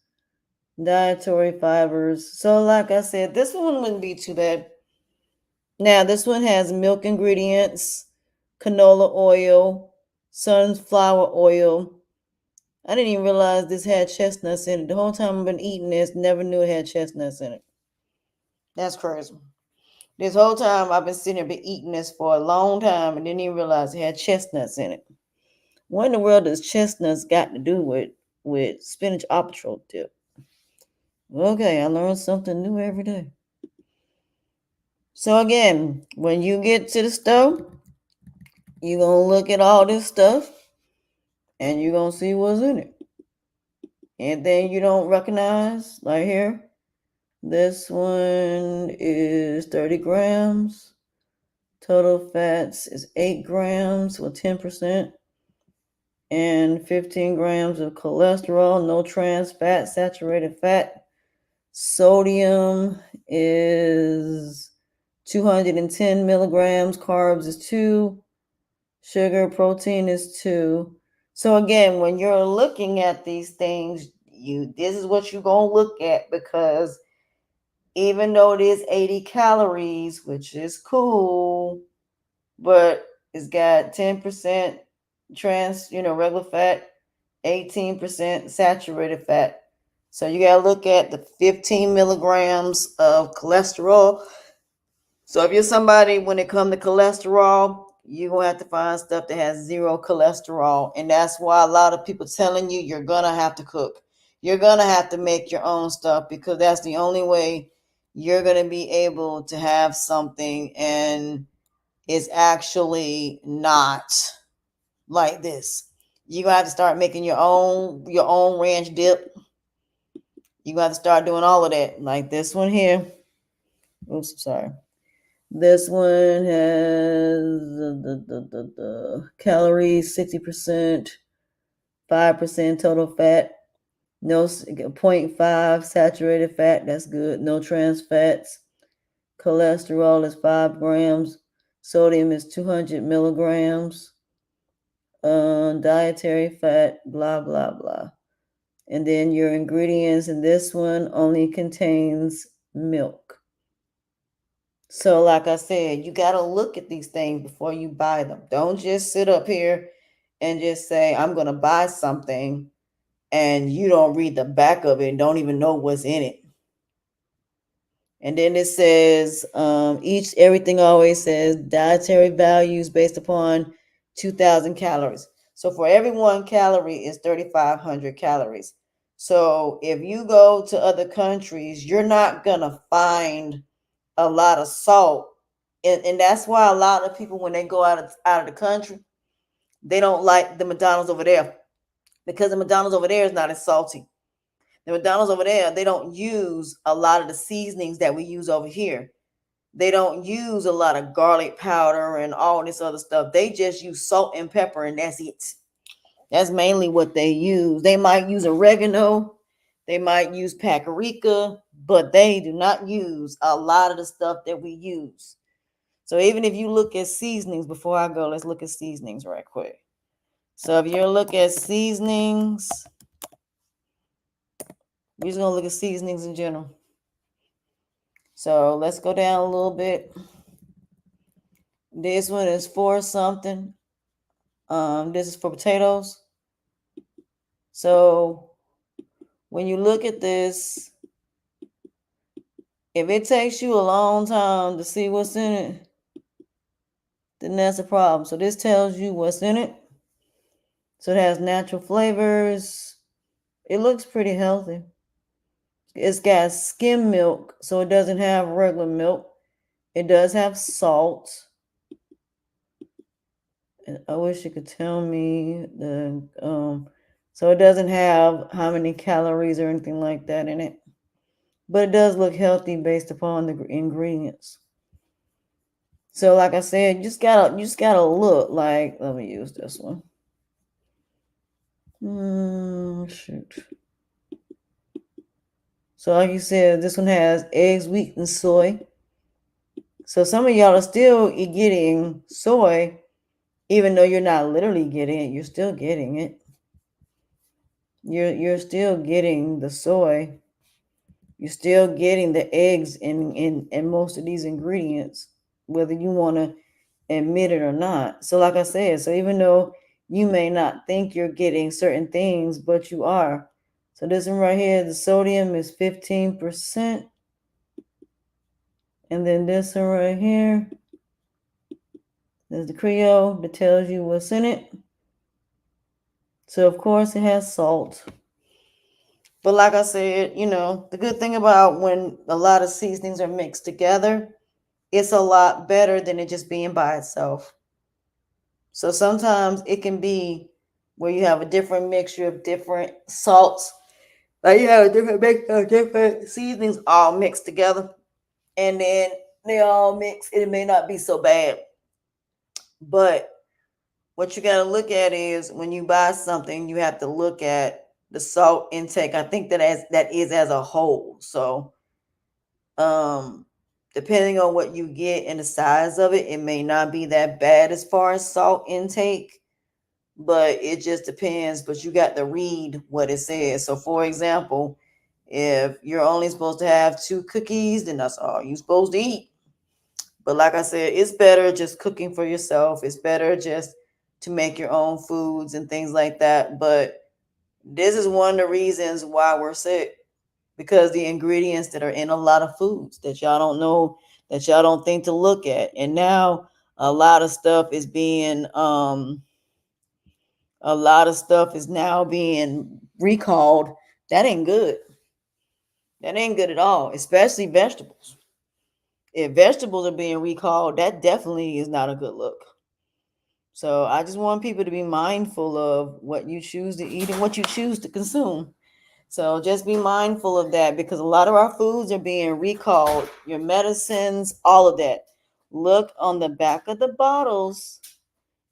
dietary fibers. So, like I said, this one wouldn't be too bad. Now, this one has milk ingredients, canola oil, sunflower oil. I didn't even realize this had chestnuts in it. The whole time I've been eating this, never knew it had chestnuts in it. That's crazy. This whole time I've been sitting here, been eating this for a long time and didn't even realize it had chestnuts in it. What in the world does chestnuts got to do with spinach artichoke dip? Okay, I learned something new every day. So again, when you get to the store, you're going to look at all this stuff and you're going to see what's in it. And then you don't recognize, like here, this one is 30 grams. Total fats is 8 grams with 10%. And 15 grams of cholesterol, no trans fat, saturated fat. Sodium is 210 milligrams, carbs is 2, sugar, protein is 2. So again, when you're looking at these things, this is what you're going to look at, because even though it is 80 calories, which is cool, but it's got 10% regular fat, 18% saturated fat. So you got to look at the 15 milligrams of cholesterol. So if you're somebody, when it comes to cholesterol, you're going to have to find stuff that has 0 cholesterol. And that's why a lot of people telling you you're going to have to cook. You're going to have to make your own stuff, because that's the only way you're going to be able to have something and it's actually not like this. You're going to have to start making your own ranch dip. You're going to have to start doing all of that. Like this one here. Oops, sorry. This one has the calories 60%, 5% total fat, no 0.5 saturated fat. That's good. No trans fats. cholesterol is 5 grams, sodium is 200 milligrams, dietary fat, blah, blah, blah. And then your ingredients in this one only contains milk. So, like I said, you got to look at these things before you buy them. Don't just sit up here and just say, I'm going to buy something and you don't read the back of it and don't even know what's in it. And then it says, everything always says dietary values based upon 2,000 calories. So for every 1 calorie is 3,500 calories. So if you go to other countries, you're not going to find a lot of salt. And that's why a lot of people, when they go out of the country, they don't like the McDonald's over there, because the McDonald's over there is not as salty. The McDonald's over there, they don't use a lot of the seasonings that we use over here. They don't use a lot of garlic powder and all this other stuff. They just use salt and pepper, and that's it. That's mainly what they use. They might use oregano, they might use paprika, but they do not use a lot of the stuff that we use. So even if you look at seasonings, before I go, let's look at seasonings right quick. So if you look at seasonings, we're just gonna look at seasonings in general. So let's go down a little bit. This one is for something. This is for potatoes. So when you look at this, if it takes you a long time to see what's in it, then that's a problem. So this tells you what's in it. So it has natural flavors. It looks pretty healthy. It's got skim milk, so it doesn't have regular milk. It does have salt. I wish you could tell me the so it doesn't have how many calories or anything like that in it. But it does look healthy based upon the ingredients. So like I said, you just gotta look. Like, let me use this one. Shoot. So like you said, this one has eggs, wheat, and soy. So some of y'all are still getting soy, even though you're not literally getting it. You're still getting it. You're still getting the soy. You're still getting the eggs in most of these ingredients, whether you want to admit it or not. So like I said, so even though you may not think you're getting certain things, but you are. So this one right here, the sodium is 15%. And then this one right here, there's the Creole that tells you what's in it. So of course it has salt. But like I said, the good thing about when a lot of seasonings are mixed together, it's a lot better than it just being by itself. So sometimes it can be where you have a different mixture of different salts. Like you have a different mix of different seasonings all mixed together. And then they all mix. It may not be so bad. But what you got to look at is when you buy something, you have to look at the salt intake. I think that is as a whole. So um depending on what you get and the size of it, it may not be that bad as far as salt intake, but it just depends. But you got to read what it says. So for example, if you're only supposed to have 2 cookies, then that's all you're supposed to eat. But like I said, it's better just cooking for yourself. It's better just to make your own foods and things like that. But this is one of the reasons why we're sick, because the ingredients that are in a lot of foods that y'all don't know, that y'all don't think to look at. And now a lot of stuff is being a lot of stuff is now being recalled. That ain't good. That ain't good at all, especially vegetables. If vegetables are being recalled, that definitely is not a good look. So I just want people to be mindful of what you choose to eat and what you choose to consume. So just be mindful of that, because a lot of our foods are being recalled, your medicines, all of that. Look on the back of the bottles.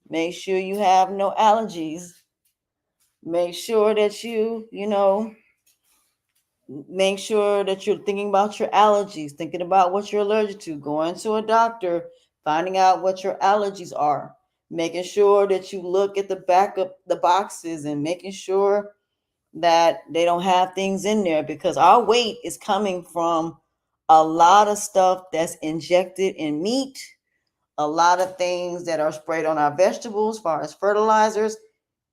Make sure you have no allergies. Make sure that you Make sure that you're thinking about your allergies, thinking about what you're allergic to, going to a doctor, finding out what your allergies are, making sure that you look at the back of the boxes and making sure that they don't have things in there, because our weight is coming from a lot of stuff that's injected in meat, a lot of things that are sprayed on our vegetables as far as fertilizers.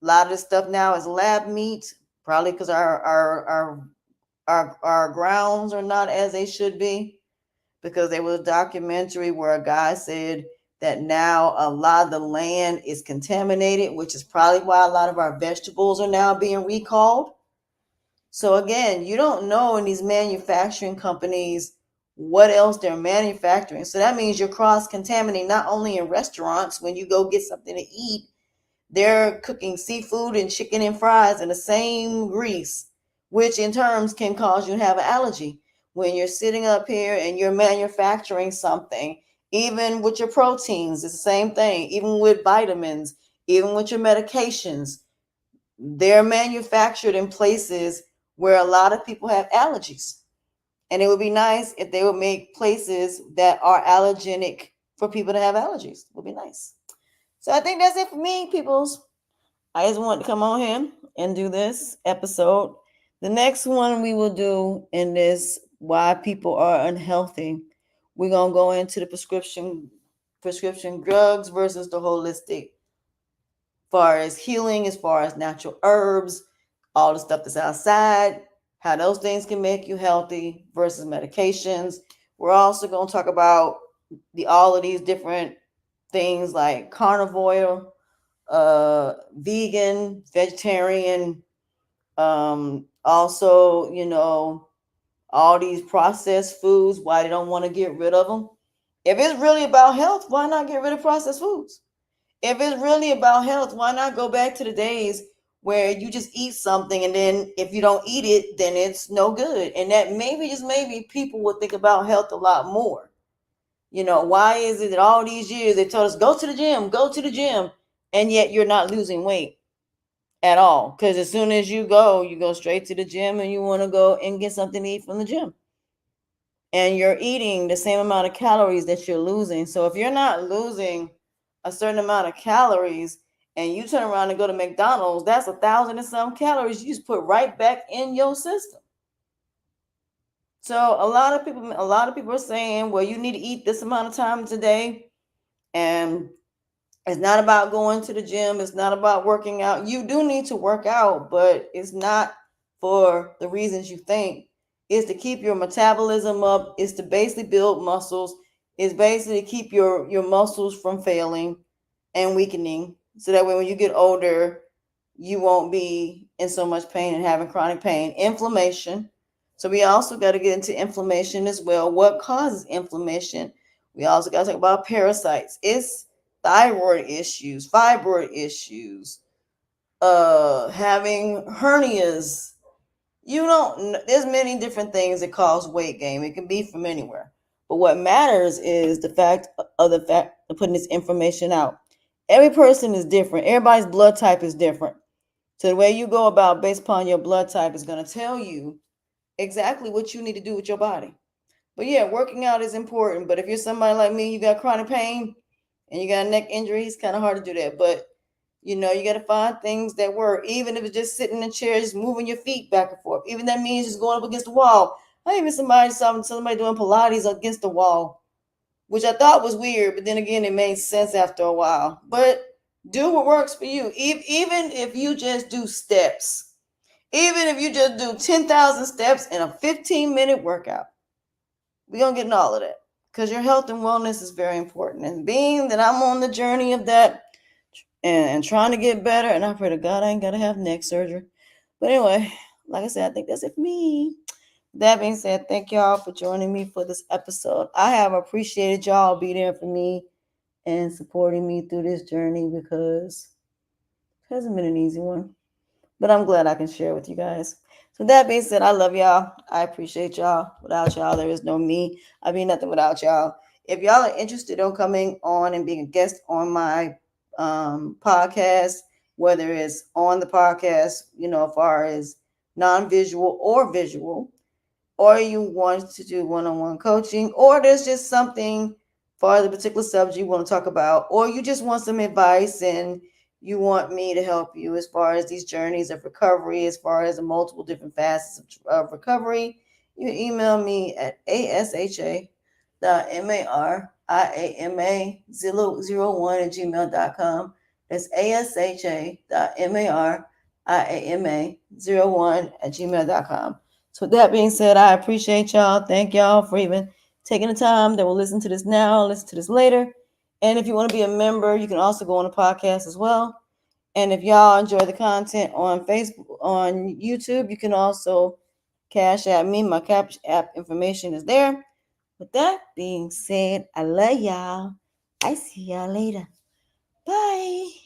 A lot of this stuff now is lab meat, probably because our grounds are not as they should be, because there was a documentary where a guy said that now a lot of the land is contaminated, which is probably why a lot of our vegetables are now being recalled. So again, you don't know in these manufacturing companies what else they're manufacturing. So that means you're cross contaminating not only in restaurants when you go get something to eat, they're cooking seafood and chicken and fries in the same grease, which in terms can cause you to have an allergy. When you're sitting up here and you're manufacturing something, even with your proteins, it's the same thing, even with vitamins, even with your medications, they're manufactured in places where a lot of people have allergies. And it would be nice if they would make places that are allergenic for people to have allergies. It would be nice. So I think that's it for me, peoples. I just want to come on here and do this episode. The next one we will do in this why people are unhealthy. We're gonna go into the prescription drugs versus the holistic, far as healing, as far as natural herbs, all the stuff that's outside, how those things can make you healthy versus medications. We're also going to talk about all of these different things like carnivore, vegan, vegetarian, also, all these processed foods, why they don't want to get rid of them. If it's really about health, why not get rid of processed foods? If it's really about health, why not go back to the days where you just eat something and then if you don't eat it, then it's no good? And that maybe, just maybe, people will think about health a lot more. Why is it that all these years they told us go to the gym, and yet you're not losing weight at all? Because as soon as you go straight to the gym and you want to go and get something to eat from the gym. And you're eating the same amount of calories that you're losing. So if you're not losing a certain amount of calories and you turn around and go to McDonald's, that's 1,000 and some calories you just put right back in your system. So a lot of people are saying, well, you need to eat this amount of times a day, and it's not about going to the gym. It's not about working out. You do need to work out, but it's not for the reasons you think. It's to keep your metabolism up. It's to basically build muscles. It's basically to keep your muscles from failing and weakening. So that way when you get older, you won't be in so much pain and having chronic pain. Inflammation. So we also got to get into inflammation as well. What causes inflammation? We also got to talk about parasites. It's thyroid issues, fibroid issues, having hernias. There's many different things that cause weight gain. It can be from anywhere. But what matters is the fact of putting this information out. Every person is different. Everybody's blood type is different. So the way you go about based upon your blood type is going to tell you exactly what you need to do with your body. But yeah, working out is important. But if you're somebody like me, you got chronic pain and you got a neck injury, it's kind of hard to do that. But you got to find things that work. Even if it's just sitting in a chair, just moving your feet back and forth. Even that means just going up against the wall. I even saw somebody doing Pilates against the wall, which I thought was weird, but then again, it made sense after a while. But do what works for you. Even if you just do steps, even if you just do 10,000 steps in a 15-minute workout, we're going to get in all of that, because your health and wellness is very important. And being that I'm on the journey of that and trying to get better, and I pray to God I ain't got to have neck surgery. But anyway, like I said, I think that's it for me. That being said, thank y'all for joining me for this episode. I have appreciated y'all being there for me and supporting me through this journey, because it hasn't been an easy one. But I'm glad I can share with you guys. So that being said, I love y'all. I appreciate y'all. Without y'all, there is no me. I'd be nothing without y'all. If y'all are interested in coming on and being a guest on my podcast, whether it's on the podcast, as far as non-visual or visual, or you want to do one-on-one coaching, or there's just something for the particular subject you want to talk about, or you just want some advice and you want me to help you as far as these journeys of recovery, as far as the multiple different facets of recovery, you email me at asha.mariama001 That's asha.mariama01 So with that being said, I appreciate y'all. Thank y'all for even taking the time that will listen to this now, listen to this later. And if you want to be a member, you can also go on the podcast as well. And if y'all enjoy the content on Facebook, on YouTube, you can also cash at me. My cash app information is there. With that being said, I love y'all. I see y'all later. Bye.